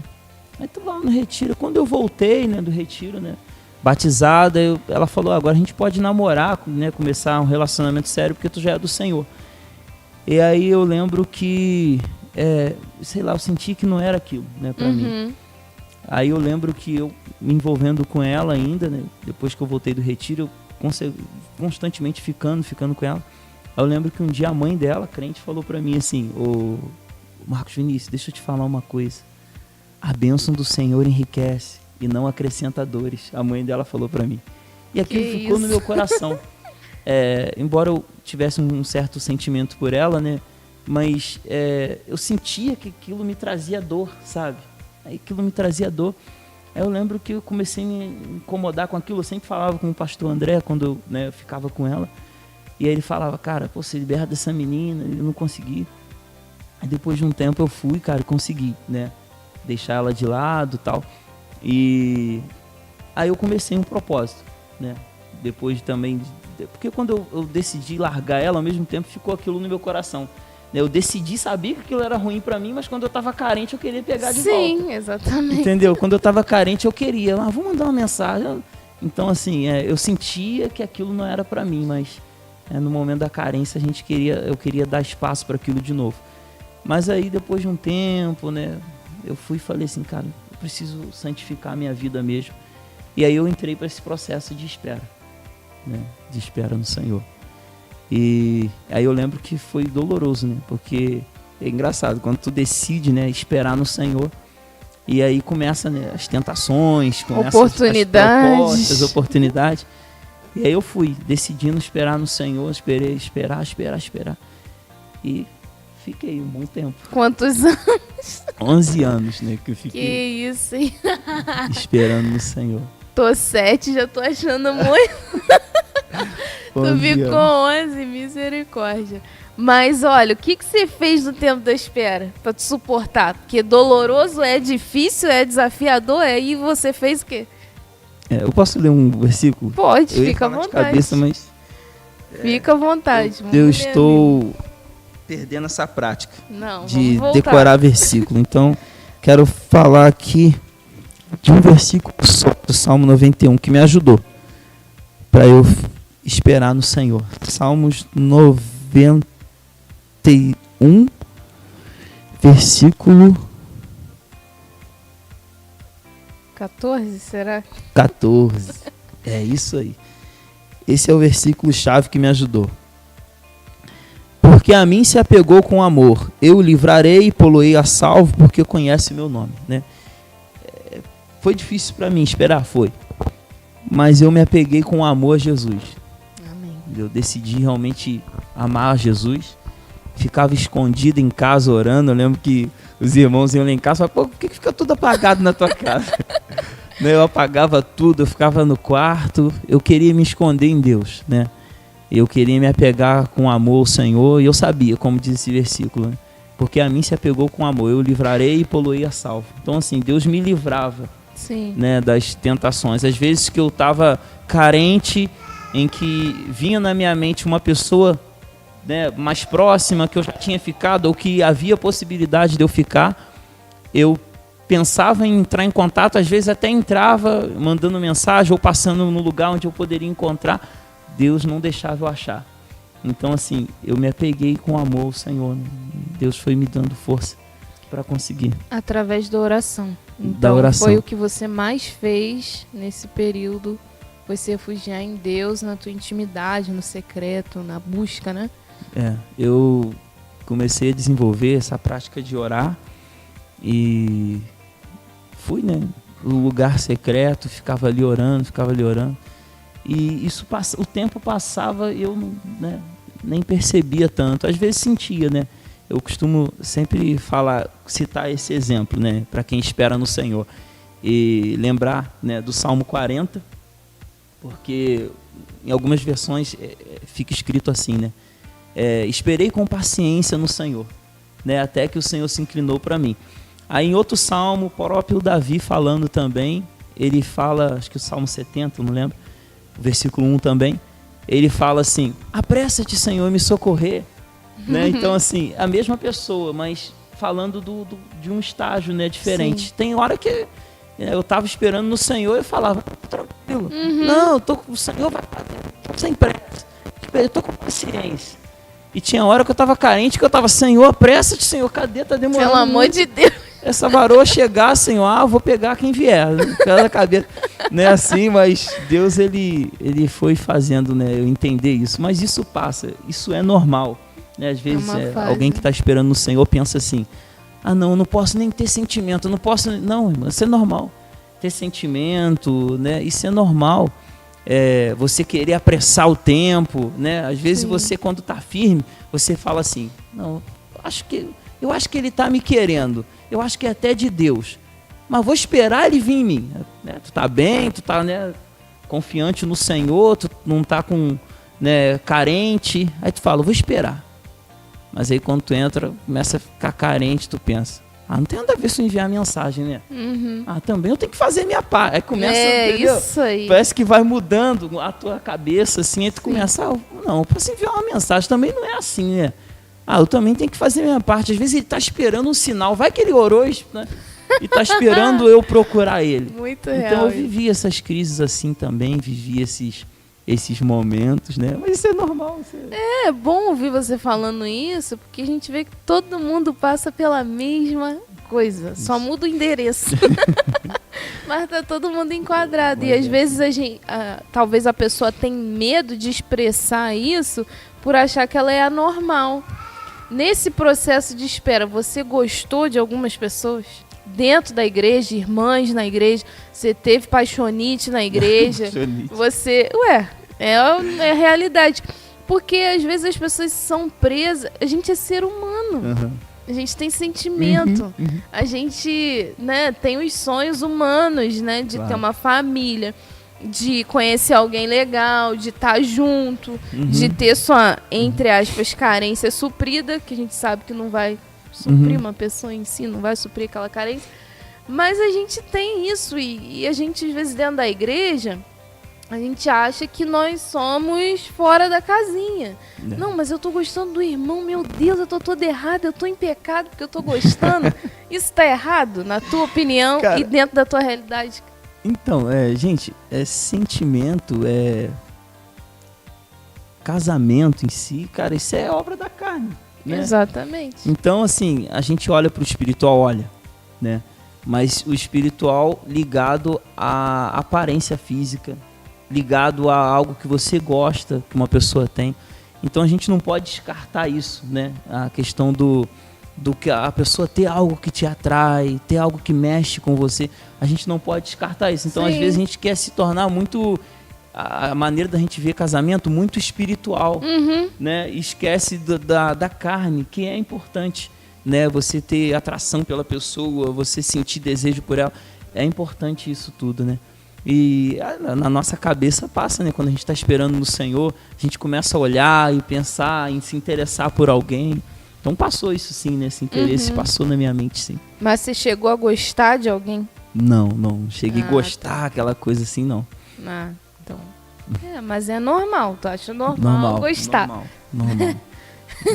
Aí tô lá no retiro, quando eu voltei, né, do retiro, né, batizada, ela falou, agora a gente pode namorar, né, começar um relacionamento sério, porque tu já é do Senhor. E aí eu lembro que, sei lá, eu senti que não era aquilo, né, pra mim. Aí eu lembro que eu me envolvendo com ela ainda, né, depois que eu voltei do retiro, eu constantemente ficando com ela. Aí eu lembro que um dia a mãe dela, crente, falou pra mim assim, ô Marcos Vinícius, deixa eu te falar uma coisa. A bênção do Senhor enriquece e não acrescenta dores. A mãe dela falou pra mim. E aquilo ficou no meu coração. Embora eu tivesse um certo sentimento por ela, né? Mas eu sentia que aquilo me trazia dor, sabe? Aí aquilo me trazia dor. Aí eu lembro que eu comecei a me incomodar com aquilo. Eu sempre falava com o pastor André, quando eu ficava com ela. E aí ele falava, cara, pô, se liberta dessa menina. Eu não consegui. Aí depois de um tempo eu fui, cara, consegui, né? Deixar ela de lado e tal. E aí eu comecei um propósito, né? Depois também... Porque quando eu decidi largar ela, ao mesmo tempo ficou aquilo no meu coração. Eu decidi, sabia que aquilo era ruim pra mim, mas quando eu tava carente eu queria pegar de volta. Sim, exatamente. Entendeu? Quando eu tava carente eu queria, vou mandar uma mensagem. Então assim, eu sentia que aquilo não era pra mim, mas no momento da carência eu queria dar espaço para aquilo de novo. Mas aí depois de um tempo, né, eu fui e falei assim, cara, eu preciso santificar a minha vida mesmo. E aí eu entrei para esse processo de espera, né, de espera no Senhor. E aí eu lembro que foi doloroso, né, porque é engraçado, quando tu decide, né, esperar no Senhor, e aí começa, né, as tentações, começa as oportunidades. E aí eu fui decidindo esperar no Senhor, esperar. E fiquei um bom tempo. Quantos anos? 11 anos, né, que eu fiquei. Que isso, hein? Esperando no Senhor. Tô 7, já tô achando muito. Tu ficou 11, misericórdia. Mas olha, o que você fez no tempo da espera pra te suportar? Porque doloroso, é difícil, é desafiador, aí você fez o quê? Eu posso ler um versículo? Pode, eu fica à vontade. vontade. De cabeça, mas fica à vontade. Eu estou perdendo essa prática de decorar versículo. Então, quero falar aqui de um versículo só, do Salmo 91, que me ajudou para eu esperar no Senhor. Salmos 91, versículo 14, será? 14. É isso aí. Esse é o versículo chave que me ajudou. Porque a mim se apegou com amor, eu o livrarei e poloei a salvo, porque conhece meu nome, né? Foi difícil para mim esperar, foi. Mas eu me apeguei com amor a Jesus. Amém. Eu decidi realmente amar Jesus. Ficava escondido em casa orando. Eu lembro que os irmãos iam lá em casa e falavam, pô, por que fica tudo apagado na tua casa? Eu apagava tudo, eu ficava no quarto. Eu queria me esconder em Deus, né? Eu queria me apegar com amor ao Senhor. E eu sabia, como diz esse versículo, né? Porque a mim se apegou com amor, eu o livrarei e poloei a salvo. Então assim, Deus me livrava, sim, né, das tentações. Às vezes que eu estava carente, em que vinha na minha mente uma pessoa, né, mais próxima, que eu já tinha ficado, ou que havia possibilidade de eu ficar, eu pensava em entrar em contato, às vezes até entrava mandando mensagem ou passando no lugar onde eu poderia encontrar. Deus não deixava eu achar. Então assim, eu me apeguei com amor ao Senhor, né? Deus foi me dando força para conseguir. Através da oração. Então, da oração. Foi o que você mais fez nesse período, foi se refugiar em Deus, na tua intimidade, no secreto, na busca, né? Eu comecei a desenvolver essa prática de orar e fui, né, no lugar secreto, ficava ali orando. E isso o tempo passava e eu não, né, nem percebia tanto. Às vezes sentia, né? Eu costumo sempre citar esse exemplo, né, para quem espera no Senhor. E lembrar, né, do Salmo 40, porque em algumas versões fica escrito assim, né? Esperei com paciência no Senhor, né, até que o Senhor se inclinou para mim. Aí em outro salmo, o próprio Davi falando também, ele fala, acho que o Salmo 70, não lembro, versículo 1 também, ele fala assim, apressa-te, Senhor, me socorrer. Né? Então, assim, a mesma pessoa, mas falando de um estágio, né, diferente. Sim. Tem hora que eu estava esperando no Senhor e falava, tranquilo, não, o Senhor vai fazer, sem pressa, eu estou com paciência. E tinha hora que eu estava carente, que eu estava, Senhor, apressa-te, Senhor, cadê? Tá demorando. Pelo amor muito. de Deus. Essa varoa chegar, Senhor, eu vou pegar quem vier. Pela cabeça. Não é assim, mas Deus, ele foi fazendo, né, eu entender isso. Mas isso passa, isso é normal. Né? Às vezes alguém que está esperando no Senhor pensa assim, não, eu não posso nem ter sentimento, eu não posso... Não, irmão, isso é normal. Ter sentimento, né, isso é normal. Você querer apressar o tempo, né? Às vezes você, quando está firme, você fala assim, não, eu acho que ele está me querendo, eu acho que é até de Deus, mas vou esperar ele vir em mim. Né? Tu está bem, tu está, né, confiante no Senhor, tu não está né, carente, aí tu fala, vou esperar. Mas aí quando tu entra, começa a ficar carente, tu pensa, não tem nada a ver se eu enviar mensagem, né? Também eu tenho que fazer minha parte. Aí começa, entendeu? Isso aí. Parece que vai mudando a tua cabeça, assim, aí tu começa, não, eu posso enviar uma mensagem, também não é assim, né? Eu também tenho que fazer minha parte. Às vezes ele está esperando um sinal, vai que ele orou, né? E está esperando eu procurar ele. Muito real. Então eu vivi essas crises assim também, vivi esses momentos, né? Mas isso é normal. É bom ouvir você falando isso, porque a gente vê que todo mundo passa pela mesma coisa, só muda o endereço. Mas tá todo mundo enquadrado. E às vezes talvez a pessoa tenha medo de expressar isso por achar que ela é anormal. Nesse processo de espera, você gostou de algumas pessoas? Dentro da igreja, irmãs na igreja, você teve paixonite na igreja, você... é a realidade. Porque às vezes as pessoas são presas, a gente é ser humano, a gente tem sentimento, a gente, né, tem os sonhos humanos, né, de ter uma família, de conhecer alguém legal, de estar junto, de ter sua, entre aspas, carência suprida, que a gente sabe que não vai suprir uma pessoa em si, não vai suprir aquela carência. Mas a gente tem isso e a gente, às vezes, dentro da igreja, a gente acha que nós somos fora da casinha. Não, mas eu tô gostando do irmão, meu Deus, eu tô toda errada, eu tô em pecado porque eu tô gostando. Isso tá errado, na tua opinião, cara, e dentro da tua realidade? Então, gente, sentimento, casamento em si, cara, isso é obra da carne, né? Exatamente. Então, assim, a gente olha pro espiritual, né? Mas o espiritual ligado à aparência física, ligado a algo que você gosta, que uma pessoa tem. Então a gente não pode descartar isso, né? A questão do que a pessoa ter algo que te atrai, ter algo que mexe com você, a gente não pode descartar isso. Então, às vezes, a gente quer se tornar muito... A maneira da gente ver casamento muito espiritual, né? Esquece da carne, que é importante, né? Você ter atração pela pessoa, você sentir desejo por ela. É importante isso tudo, né? E na nossa cabeça passa, né? Quando a gente está esperando no Senhor, a gente começa a olhar e pensar em se interessar por alguém. Então passou isso sim, né? Esse interesse passou na minha mente, sim. Mas você chegou a gostar de alguém? Não cheguei a gostar, aquela coisa assim, não. Então. Mas é normal, tu acha normal gostar? Normal.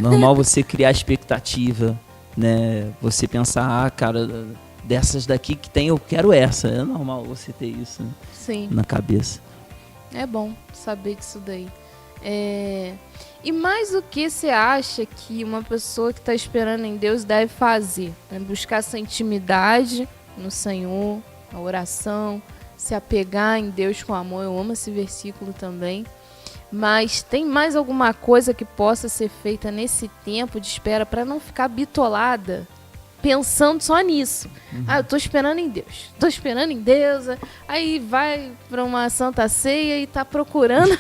Normal você criar expectativa, né? Você pensar, cara, dessas daqui que tem, eu quero essa. É normal você ter isso, né? Sim. Na cabeça. É bom saber disso daí. E mais o que você acha que uma pessoa que está esperando em Deus deve fazer? Buscar essa intimidade no Senhor, a oração, se apegar em Deus com amor. Eu amo esse versículo também. Mas tem mais alguma coisa que possa ser feita nesse tempo de espera para não ficar bitolada pensando só nisso? Eu tô esperando em Deus, aí vai para uma Santa Ceia e tá procurando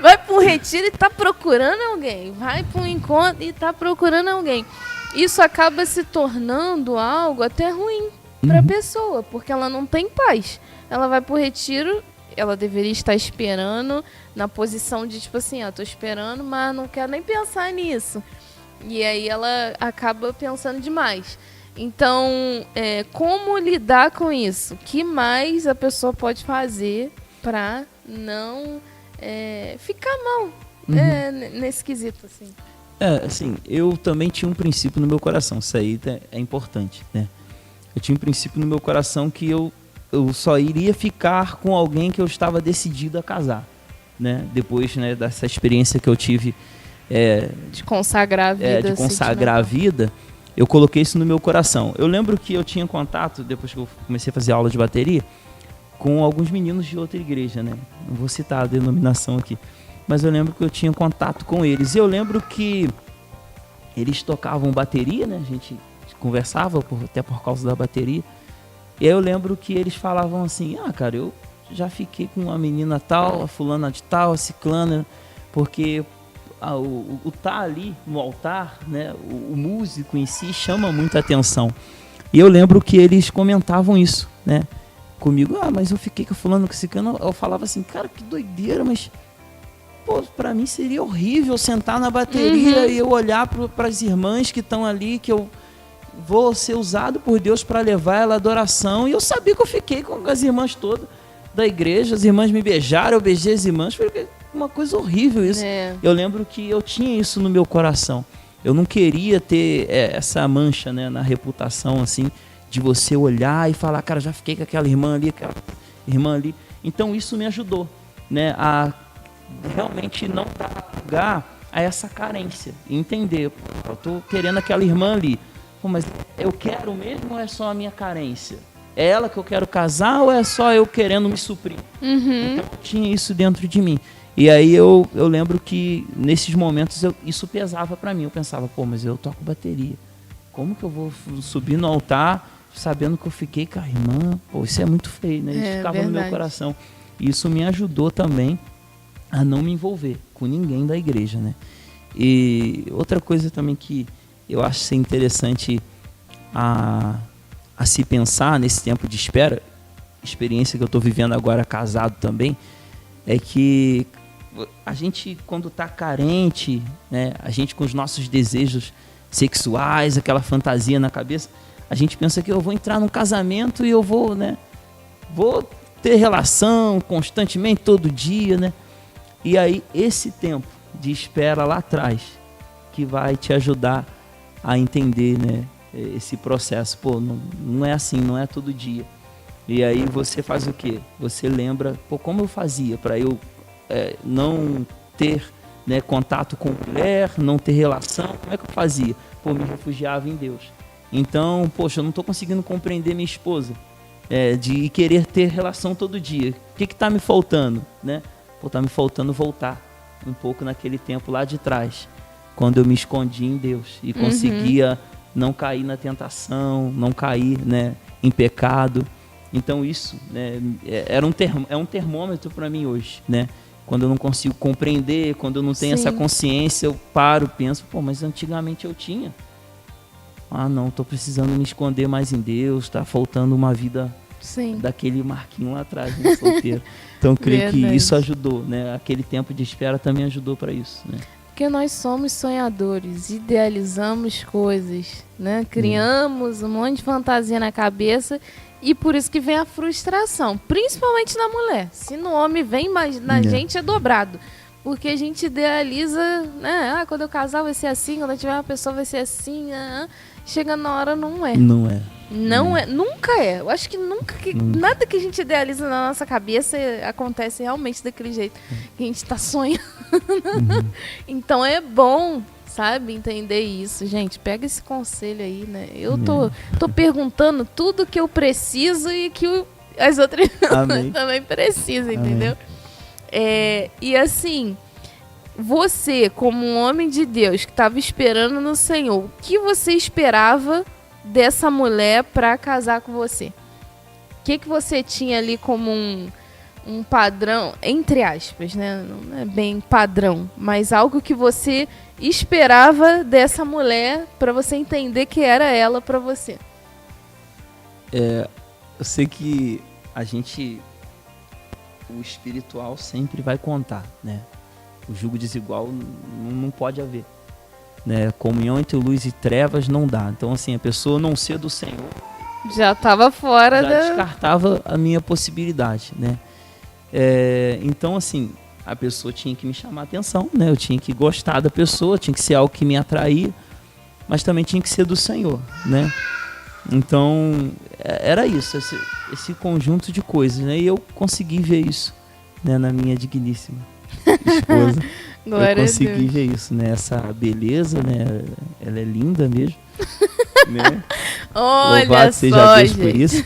vai para um retiro e tá procurando alguém, vai para um encontro e tá procurando alguém. Isso acaba se tornando algo até ruim para a pessoa, porque ela não tem paz. Ela vai pro retiro, ela deveria estar esperando na posição de tipo assim, tô esperando, mas não quero nem pensar nisso. E aí ela acaba pensando demais. Então, como lidar com isso? O que mais a pessoa pode fazer para não ficar mal nesse quesito, assim. Assim, eu também tinha um princípio no meu coração, isso aí é importante, né? Eu tinha um princípio no meu coração que eu só iria ficar com alguém que eu estava decidido a casar, né? Depois, né, dessa experiência que eu tive de consagrar a vida. De consagrar a vida, eu coloquei isso no meu coração. Eu lembro que eu tinha contato, depois que eu comecei a fazer aula de bateria, com alguns meninos de outra igreja, né? Não vou citar a denominação aqui, mas eu lembro que eu tinha contato com eles. E eu lembro que eles tocavam bateria, né? A gente conversava até por causa da bateria. E aí eu lembro que eles falavam assim: cara, eu já fiquei com uma menina tal, a fulana de tal, a ciclana, porque o tá ali no altar, né? O músico em si chama muita atenção. E eu lembro que eles comentavam isso, né? Comigo, mas eu fiquei com fulano, com ciclano. Eu falava assim, cara, que doideira, mas pô, pra mim seria horrível sentar na bateria e eu olhar para as irmãs que estão ali, que eu vou ser usado por Deus para levar ela à adoração. E eu sabia que eu fiquei com as irmãs todas da igreja, as irmãs me beijaram, eu beijei as irmãs, foi uma coisa horrível isso. Eu lembro que eu tinha isso no meu coração. Eu não queria ter essa mancha, né, na reputação, assim, de você olhar e falar, cara, já fiquei com aquela irmã ali. Então isso me ajudou, né, a realmente não dar lugar a essa carência, entender, pô, eu tô querendo aquela irmã ali, pô, mas eu quero mesmo ou é só a minha carência? É ela que eu quero casar ou é só eu querendo me suprir? Então eu tinha isso dentro de mim. E aí eu lembro que nesses momentos isso pesava pra mim. Eu pensava, pô, mas eu toco bateria. Como que eu vou subir no altar sabendo que eu fiquei com a irmã? Pô, isso é muito feio, né? Isso ficava no meu coração. E isso me ajudou também a não me envolver com ninguém da igreja, né? E outra coisa também que eu acho ser interessante a se pensar nesse tempo de espera, experiência que eu estou vivendo agora casado também, é que a gente, quando está carente, né, a gente com os nossos desejos sexuais, aquela fantasia na cabeça, a gente pensa que eu vou entrar num casamento e eu vou, né, vou ter relação constantemente, todo dia, né? E aí esse tempo de espera lá atrás que vai te ajudar a entender, né, esse processo. Pô, não é assim, não é todo dia. E aí você faz o quê? Você lembra, pô, como eu fazia para eu não ter, né, contato com mulher, não ter relação? Como é que eu fazia? Pô, me refugiava em Deus. Então, poxa, eu não estou conseguindo compreender minha esposa, de querer ter relação todo dia. O que está me faltando, né? Pô, tá me faltando voltar um pouco naquele tempo lá de trás, quando eu me escondi em Deus e conseguia não cair na tentação, não cair, né, em pecado. Então isso, né, é um termômetro para mim hoje, né? Quando eu não consigo compreender, quando eu não tenho essa consciência, eu paro, penso, pô, mas antigamente eu tinha. Não, tô precisando me esconder mais em Deus, tá faltando uma vida daquele Marquinho lá atrás, né, solteiro. Então eu creio que isso ajudou, né? Aquele tempo de espera também ajudou para isso, né? Porque nós somos sonhadores, idealizamos coisas, né? Criamos um monte de fantasia na cabeça e por isso que vem a frustração, principalmente na mulher. Se no homem vem, mas na gente é dobrado. Porque a gente idealiza, né? Quando eu casar vai ser assim, quando eu tiver uma pessoa vai ser assim. Chega na hora, não é. Não é, nunca é. Eu acho que nada que a gente idealiza na nossa cabeça acontece realmente daquele jeito que a gente tá sonhando. Então é bom, sabe, entender isso. Gente, pega esse conselho aí, né? Eu tô perguntando tudo que eu preciso e que as outras também precisam, entendeu? E assim, você, como um homem de Deus que estava esperando no Senhor, o que você esperava dessa mulher para casar com você? O que você tinha ali como um padrão, entre aspas, né? Não é bem padrão, mas algo que você esperava dessa mulher para você entender que era ela para você? Eu sei que o espiritual sempre vai contar, né? O julgo desigual não pode haver, né? Comunhão entre luz e trevas não dá. Então, assim, a pessoa não ser do Senhor já estava fora descartava a minha possibilidade, né? Então, assim, a pessoa tinha que me chamar a atenção, né? Eu tinha que gostar da pessoa, tinha que ser algo que me atraía, mas também tinha que ser do Senhor, né? Então, era isso, esse conjunto de coisas, né? E eu consegui ver isso, né, na minha digníssima esposa. Glória eu consegui a Deus. ver isso, né? Essa beleza, né? Ela é linda mesmo, né? Olha Louvado só, seja Deus gente. por isso.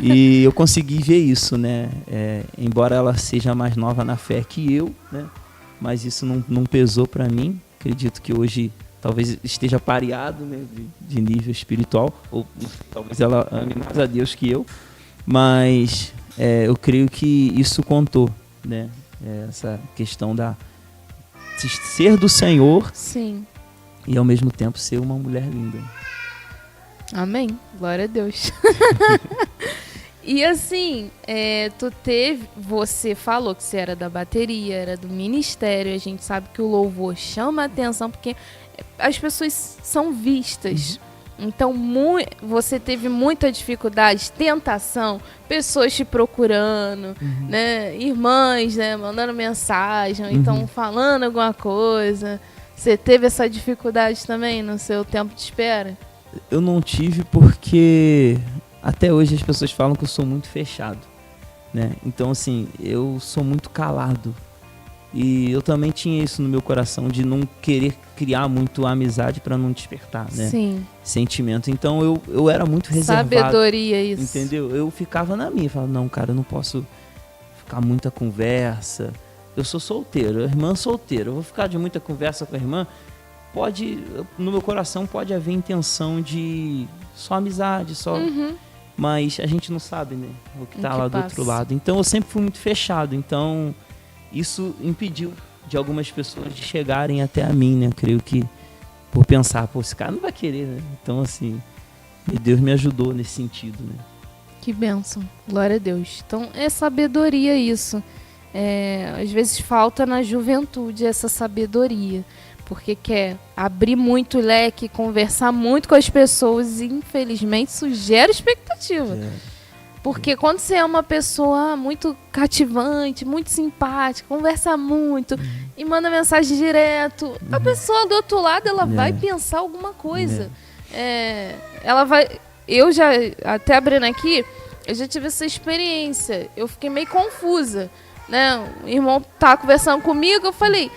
E eu consegui ver isso, né? Embora ela seja mais nova na fé que eu, né? Mas isso não pesou para mim. Acredito que hoje talvez esteja pareado, né? De nível espiritual, ou talvez ela ame mais a Deus que eu. Mas eu creio que isso contou, né? Essa questão de ser do Senhor Sim. e ao mesmo tempo ser uma mulher linda. Amém. Glória a Deus. E assim, você falou que você era da bateria, era do ministério. A gente sabe que o louvor chama a atenção porque as pessoas são vistas. Então, você teve muita dificuldade, tentação, pessoas te procurando, né? Irmãs, né? Mandando mensagem, ou então falando alguma coisa. Você teve essa dificuldade também no seu tempo de espera? Eu não tive porque até hoje as pessoas falam que eu sou muito fechado, né? Então, assim, eu sou muito calado. E eu também tinha isso no meu coração de não querer criar muito amizade para não despertar, né? Sim. Sentimento. Então, eu era muito reservado. Sabedoria, isso. Entendeu? Eu ficava na minha. Falava, não, cara, eu não posso ficar muita conversa. Eu sou solteiro, a irmã solteira. Eu vou ficar de muita conversa com a irmã. No meu coração pode haver intenção de só amizade, só... Mas a gente não sabe, né? O que tá lá do outro lado. Então eu sempre fui muito fechado. Então isso impediu de algumas pessoas de chegarem até a mim, né? Eu creio que por pensar, esse cara não vai querer, né? Então assim, Deus me ajudou nesse sentido, né? Que bênção. Glória a Deus. Então é sabedoria isso. Às vezes falta na juventude essa sabedoria. Porque quer abrir muito o leque, conversar muito com as pessoas e, infelizmente, isso gera expectativa. Porque quando você é uma pessoa muito cativante, muito simpática, conversa muito e manda mensagem direto, a pessoa do outro lado, ela vai pensar alguma coisa. Ela vai... Eu já, até abrindo aqui, eu já tive essa experiência. Eu fiquei meio confusa, né? O irmão tá conversando comigo, eu falei...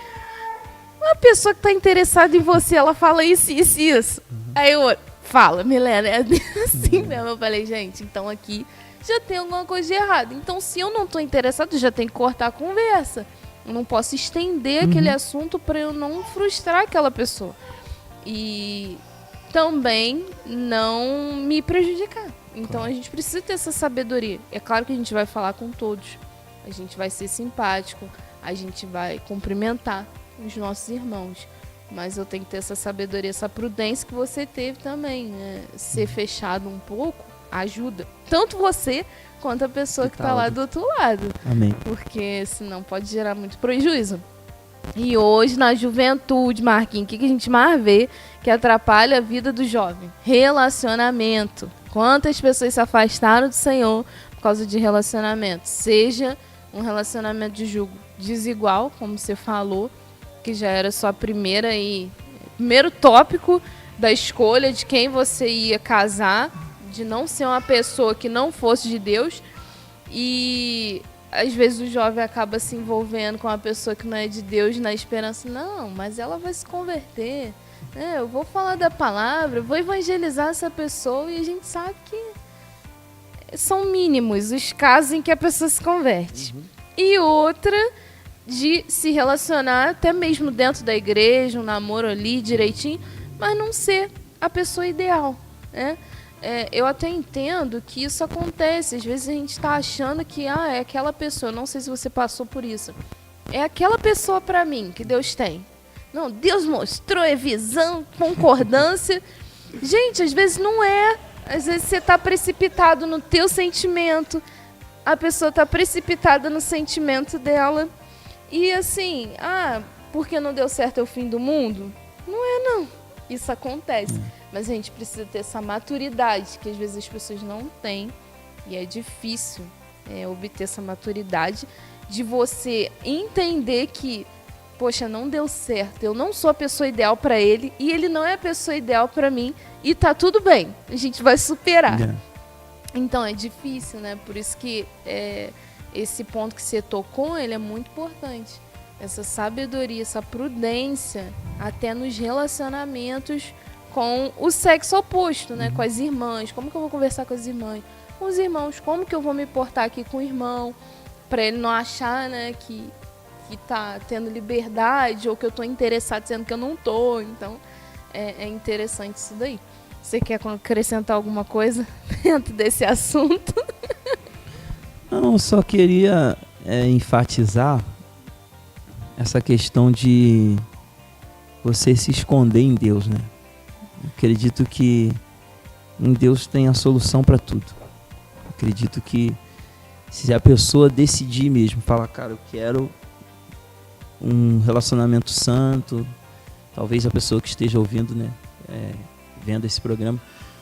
Uma pessoa que tá interessada em você, ela fala isso, isso, isso. Aí eu fala, Milena, é assim mesmo. Eu falei, gente, então aqui já tem alguma coisa de errado. Então, se eu não tô interessado, já tem que cortar a conversa. Eu não posso estender aquele assunto para eu não frustrar aquela pessoa. E também não me prejudicar. Então, a gente precisa ter essa sabedoria. É claro que a gente vai falar com todos. A gente vai ser simpático. A gente vai cumprimentar os nossos irmãos, mas eu tenho que ter essa sabedoria, essa prudência que você teve também, né? Ser fechado um pouco ajuda, tanto você quanto a pessoa que tá lá do outro lado. Amém. Porque senão pode gerar muito prejuízo. E hoje na juventude, Marquinhos, o que a gente mais vê que atrapalha a vida do jovem? Relacionamento. Quantas pessoas se afastaram do Senhor por causa de relacionamento? Seja um relacionamento de julgo desigual, como você falou, que já era só primeiro tópico da escolha de quem você ia casar, de não ser uma pessoa que não fosse de Deus. E às vezes o jovem acaba se envolvendo com uma pessoa que não é de Deus na esperança, não, mas ela vai se converter, né? Eu vou falar da palavra, eu vou evangelizar essa pessoa, e a gente sabe que são mínimos os casos em que a pessoa se converte. E outra, de se relacionar até mesmo dentro da igreja, um namoro ali direitinho, mas não ser a pessoa ideal, né? Eu até entendo que isso acontece. Às vezes a gente está achando que é aquela pessoa. Não sei se você passou por isso. É aquela pessoa para mim que Deus tem. Não, Deus mostrou, é visão, concordância. Gente, às vezes não é. Às vezes você está precipitado no teu sentimento. A pessoa está precipitada no sentimento dela. E assim, porque não deu certo é o fim do mundo? Não é, não. Isso acontece. Mas a gente precisa ter essa maturidade, que às vezes as pessoas não têm. E é difícil obter essa maturidade. de você entender que, poxa, não deu certo, eu não sou a pessoa ideal para ele e ele não é a pessoa ideal para mim e tá tudo bem, a gente vai superar. Então é difícil, né? Por isso que esse ponto que você tocou, ele é muito importante. Essa sabedoria, essa prudência, até nos relacionamentos com o sexo oposto, né? Com as irmãs. Como que eu vou conversar com as irmãs? Com os irmãos. Como que eu vou me portar aqui com o irmão? Pra ele não achar, né, que tá tendo liberdade ou que eu tô interessado, sendo que eu não tô. Então, é interessante isso daí. Você quer acrescentar alguma coisa dentro desse assunto? Não, eu só queria enfatizar essa questão de você se esconder em Deus, né? Eu acredito que em Deus tem a solução para tudo. Eu acredito que se a pessoa decidir mesmo, falar, cara, eu quero um relacionamento santo, talvez a pessoa que esteja ouvindo, né, vendo esse programa,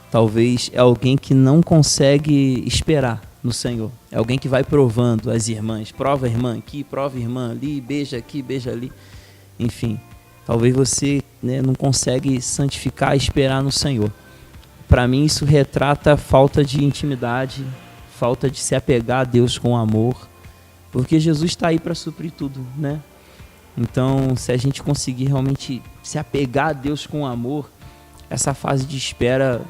talvez é alguém que não consegue esperar no Senhor. É alguém que vai provando as irmãs. Prova a irmã aqui, prova a irmã ali, beija aqui, beija ali. Enfim, talvez você, né, não consegue santificar e esperar no Senhor. Para mim isso retrata falta de intimidade, falta de se apegar a Deus com amor, porque Jesus está aí para suprir tudo, né? Então, se a gente conseguir realmente se apegar a Deus com amor, essa fase de espera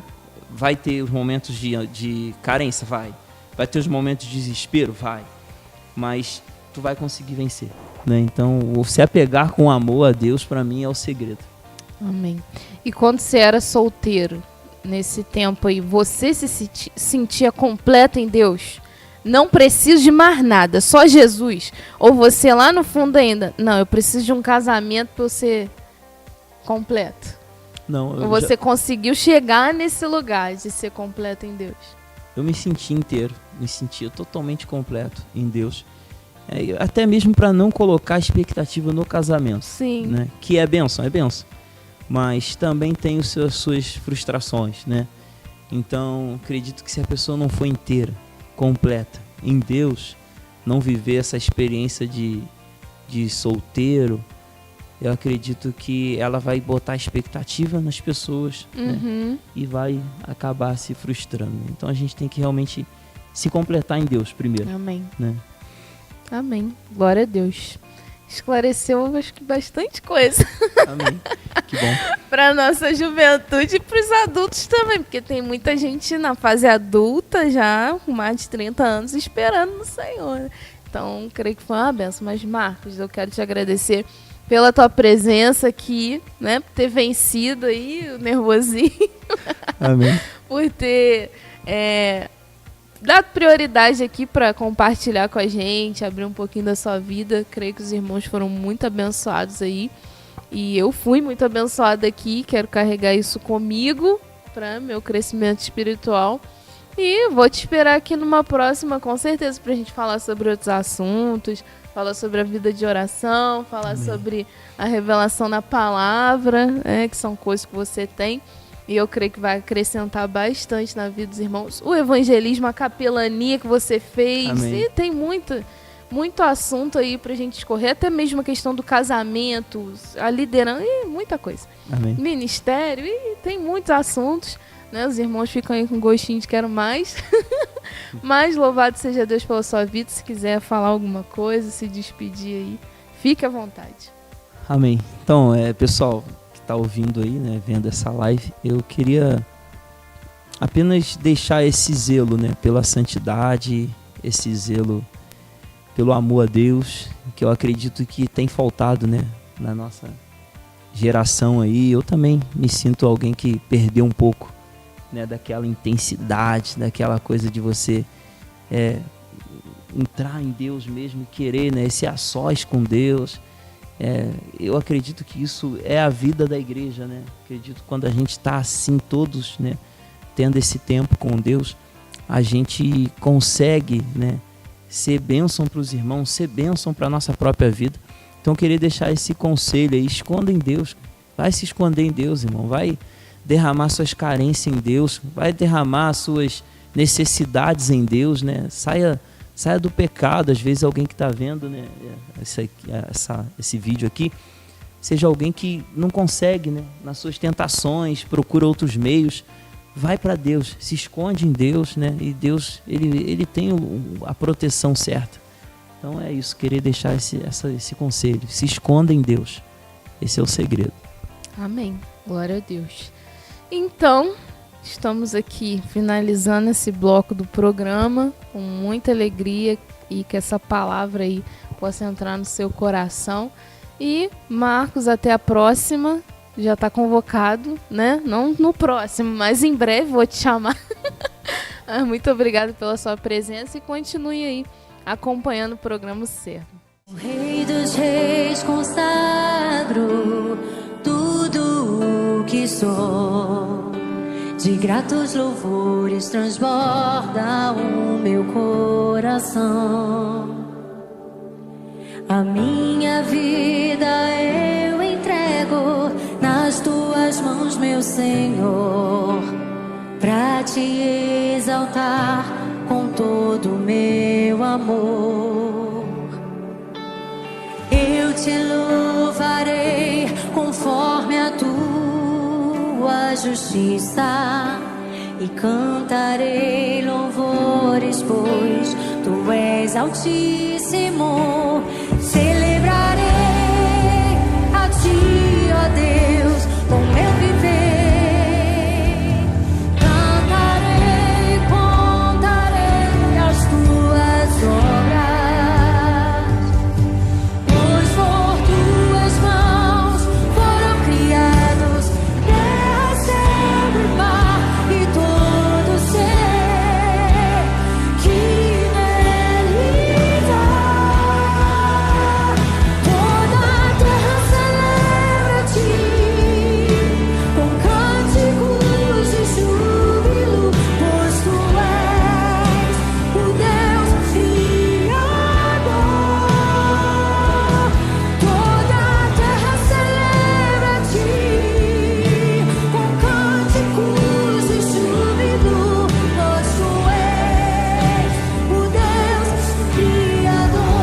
vai ter os momentos de carência, vai ter os momentos de desespero, mas tu vai conseguir vencer, né? Então, se apegar com amor a Deus, para mim, é o segredo. Amém. E quando você era solteiro, nesse tempo aí, você se sentia completo em Deus? Não preciso de mais nada, só Jesus? Ou você lá no fundo ainda, não, eu preciso de um casamento para eu ser completo? Não, ou você conseguiu chegar nesse lugar de ser completo em Deus? Eu me senti inteiro, me sentia totalmente completo em Deus. Até mesmo para não colocar expectativa no casamento. Sim. Né? Que é bênção. Mas também tem as suas frustrações, né? Então, acredito que se a pessoa não for inteira, completa em Deus, não viver essa experiência de solteiro, eu acredito que ela vai botar expectativa nas pessoas, né? E vai acabar se frustrando. Então a gente tem que realmente se completar em Deus primeiro. Amém. Né? Amém. Glória a Deus. Esclareceu, acho que bastante coisa. Amém. Que bom. Para nossa juventude e para os adultos também, porque tem muita gente na fase adulta já, com mais de 30 anos, esperando no Senhor. Então, creio que foi uma benção. Mas, Marcos, eu quero te agradecer pela tua presença aqui, né? Por ter vencido aí o nervosinho. Amém. Por ter dado prioridade aqui para compartilhar com a gente, abrir um pouquinho da sua vida. Creio que os irmãos foram muito abençoados aí. E eu fui muito abençoada aqui. Quero carregar isso comigo para meu crescimento espiritual. E vou te esperar aqui numa próxima, com certeza, para a gente falar sobre outros assuntos, falar sobre a vida de oração, falar sobre a revelação da palavra, que são coisas que você tem. E eu creio que vai acrescentar bastante na vida dos irmãos. O evangelismo, a capelania que você fez. Amém. E tem muito assunto aí pra gente escorrer. Até mesmo a questão do casamento, a liderança e muita coisa. Amém. Ministério, e tem muitos assuntos. Né? Os irmãos ficam aí com gostinho de quero mais. Mas louvado seja Deus pela sua vida. Se quiser falar alguma coisa, se despedir aí, fique à vontade. Amém. Então, pessoal que está ouvindo aí, né, vendo essa live, eu queria apenas deixar esse zelo, né, pela santidade, esse zelo pelo amor a Deus, que eu acredito que tem faltado, né, na nossa geração aí. Eu também me sinto alguém que perdeu um pouco, né, daquela intensidade, daquela coisa de você entrar em Deus mesmo e querer, né, esse a sós com Deus. Eu acredito que isso é a vida da igreja, né? Acredito que quando a gente está assim, todos, né, tendo esse tempo com Deus, a gente consegue, né, ser bênção para os irmãos, ser bênção para a nossa própria vida. Então eu queria deixar esse conselho aí: esconda em Deus, vai se esconder em Deus, irmão, vai derramar suas carências em Deus, vai derramar suas necessidades em Deus, né? Saia Saia do pecado. Às vezes alguém que está vendo, né, esse vídeo aqui, seja alguém que não consegue, né, nas suas tentações, procura outros meios. Vai para Deus, se esconde em Deus, né? E Deus, ele tem a proteção certa. Então é isso, querer deixar esse conselho. Se esconda em Deus. Esse é o segredo. Amém. Glória a Deus. Então, estamos aqui finalizando esse bloco do programa com muita alegria e que essa palavra aí possa entrar no seu coração. E, Marcos, até a próxima. Já está convocado, né? Não no próximo, mas em breve vou te chamar. Muito obrigada pela sua presença e continue aí acompanhando o programa Servo. O Rei dos Reis, consagro tudo o que sou. De gratos louvores transborda o meu coração. A minha vida eu entrego nas tuas mãos, meu Senhor, pra te exaltar com todo o meu amor. Eu te louvarei conforme a tua justiça e cantarei louvores, pois tu és altíssimo. Celebrarei a ti, ó Deus, com meu viver. Cantarei, contarei as tuas obras, pois por tuas mãos foram criados terra, céu e mar e todo ser que nele está. Toda a terra celebra-te com cânticos de júbilo, pois tu és o Deus Criador. Toda a terra celebra-te com cânticos de júbilo, pois tu és o Deus Criador.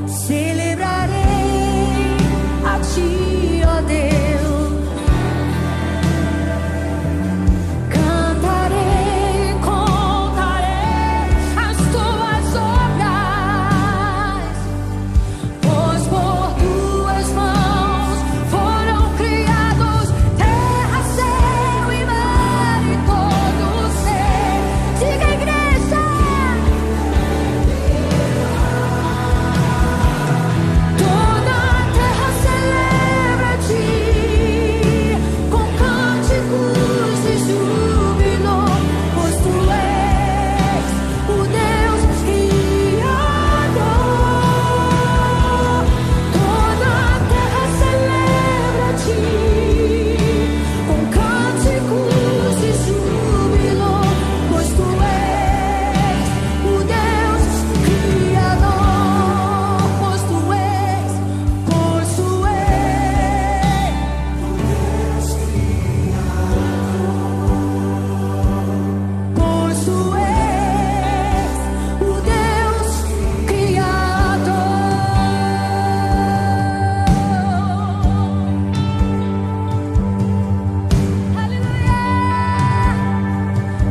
Celebrarei a ti, ó Deus. Cantarei, contarei as tuas obras, pois por tuas mãos foram criados terra, céu e mar e todo ser. Diga, igreja! Toda a terra celebra-te com cânticos de júbilo, pois tu és o Deus Criador. Toda a terra celebra-te com cânticos de júbilo, pois tu és o Deus Criador. Pois tu és, pois tu és o Deus Criador. Pois tu és o Deus Criador. Aleluia!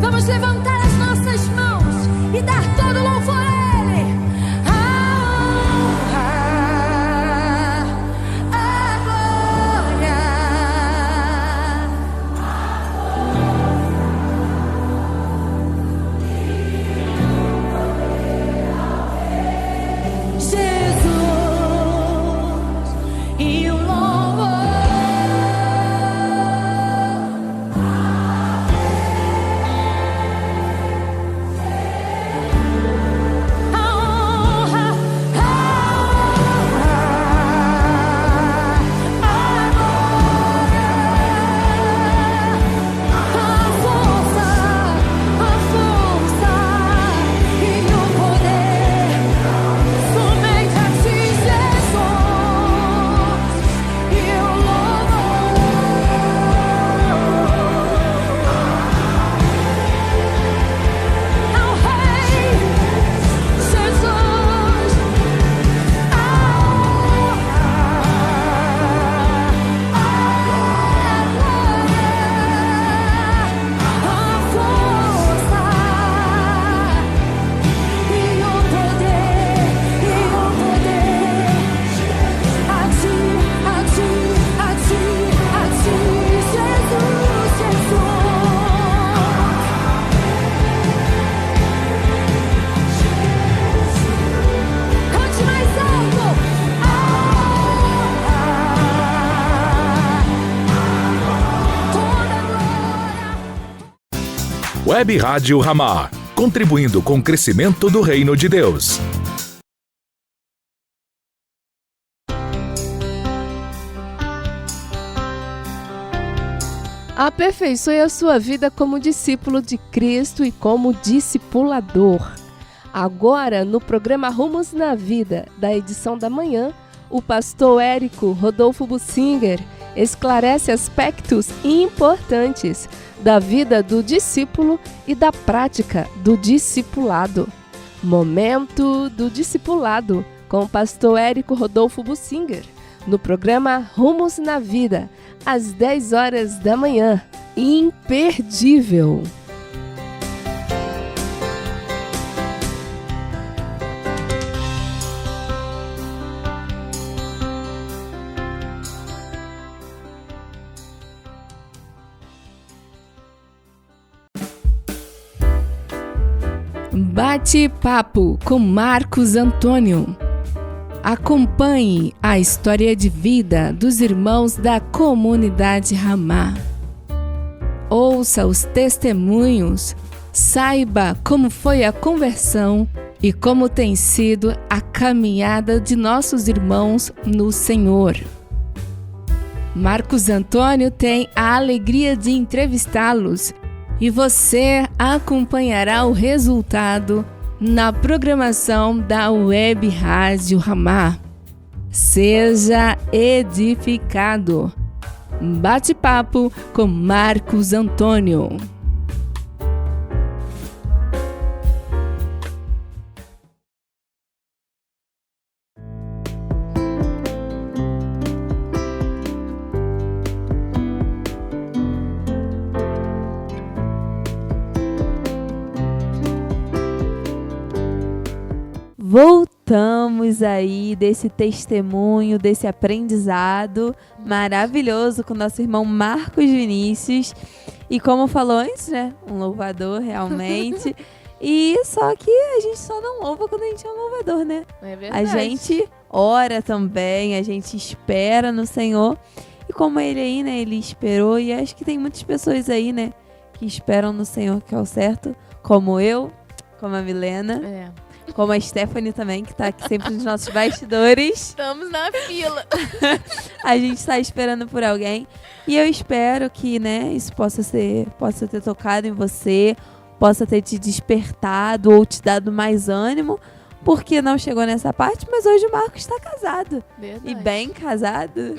Vamos levantar as nossas mãos e dar todo louvor a Ele. A honra, a glória. Jesus e o louvor. Web Rádio Ramá, contribuindo com o crescimento do reino de Deus. Aperfeiçoe a sua vida como discípulo de Cristo e como discipulador. Agora, no programa Rumos na Vida, da edição da manhã, o pastor Érico Rodolfo Bussinger esclarece aspectos importantes da vida do discípulo e da prática do discipulado. Momento do discipulado, com o pastor Érico Rodolfo Bussinger, no programa Rumos na Vida, às 10 horas da manhã. Imperdível! Bate-papo com Marcos Antônio. Acompanhe a história de vida dos irmãos da comunidade Ramá. Ouça os testemunhos, saiba como foi a conversão e como tem sido a caminhada de nossos irmãos no Senhor. Marcos Antônio tem a alegria de entrevistá-los e você acompanhará o resultado na programação da Web Rádio Ramá. Seja edificado. Bate-papo com Marcos Antônio. Voltamos aí desse testemunho, desse aprendizado maravilhoso com nosso irmão Marcos Vinícius. E como falou antes, né? Um louvador realmente. E só que a gente só não louva quando a gente é um louvador, né? É verdade. A gente ora também, a gente espera no Senhor. E como ele aí, né? Ele esperou. E acho que tem muitas pessoas aí, né? Que esperam no Senhor, que é o certo. Como eu, como a Milena. Como a Stephanie também, que tá aqui sempre nos nossos bastidores. Estamos na fila. A gente tá esperando por alguém. E eu espero que, né, isso possa ter tocado em você, possa ter te despertado ou te dado mais ânimo, porque não chegou nessa parte, mas hoje o Marcos está casado. Verdade. E bem casado.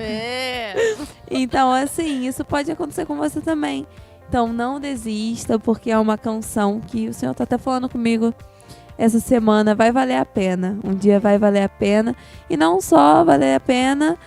Então, assim, isso pode acontecer com você também. Então, não desista, porque é uma canção que o Senhor tá até falando comigo essa semana. Vai valer a pena. Um dia vai valer a pena. E não só valer a pena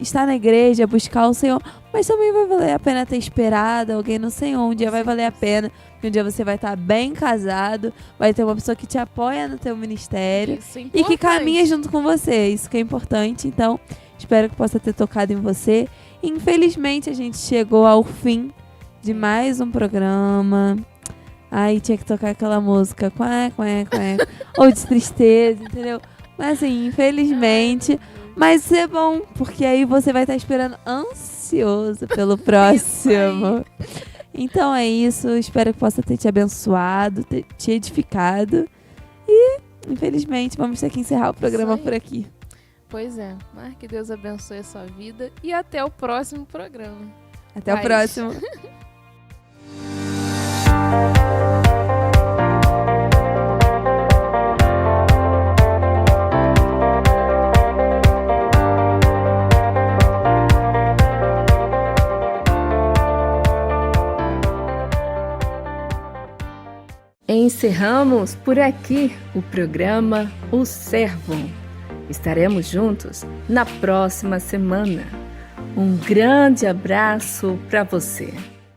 estar na igreja, buscar o Senhor, mas também vai valer a pena ter esperado alguém no Senhor. Um dia vai valer a pena, porque um dia você vai estar bem casado, vai ter uma pessoa que te apoia no teu ministério e que caminha junto com você. Isso que é importante. Então, espero que possa ter tocado em você. Infelizmente, a gente chegou ao fim de mais um programa. Aí tinha que tocar aquela música ou de tristeza, entendeu? Mas assim, infelizmente. Mas isso é bom, porque aí você vai estar esperando ansioso pelo próximo. Então é isso, espero que possa ter te abençoado, ter te edificado. E, infelizmente, vamos ter que encerrar o programa por aqui. Pois é, mas que Deus abençoe a sua vida e até o próximo programa. Até o próximo. Encerramos por aqui o programa O Servo. Estaremos juntos na próxima semana. Um grande abraço para você.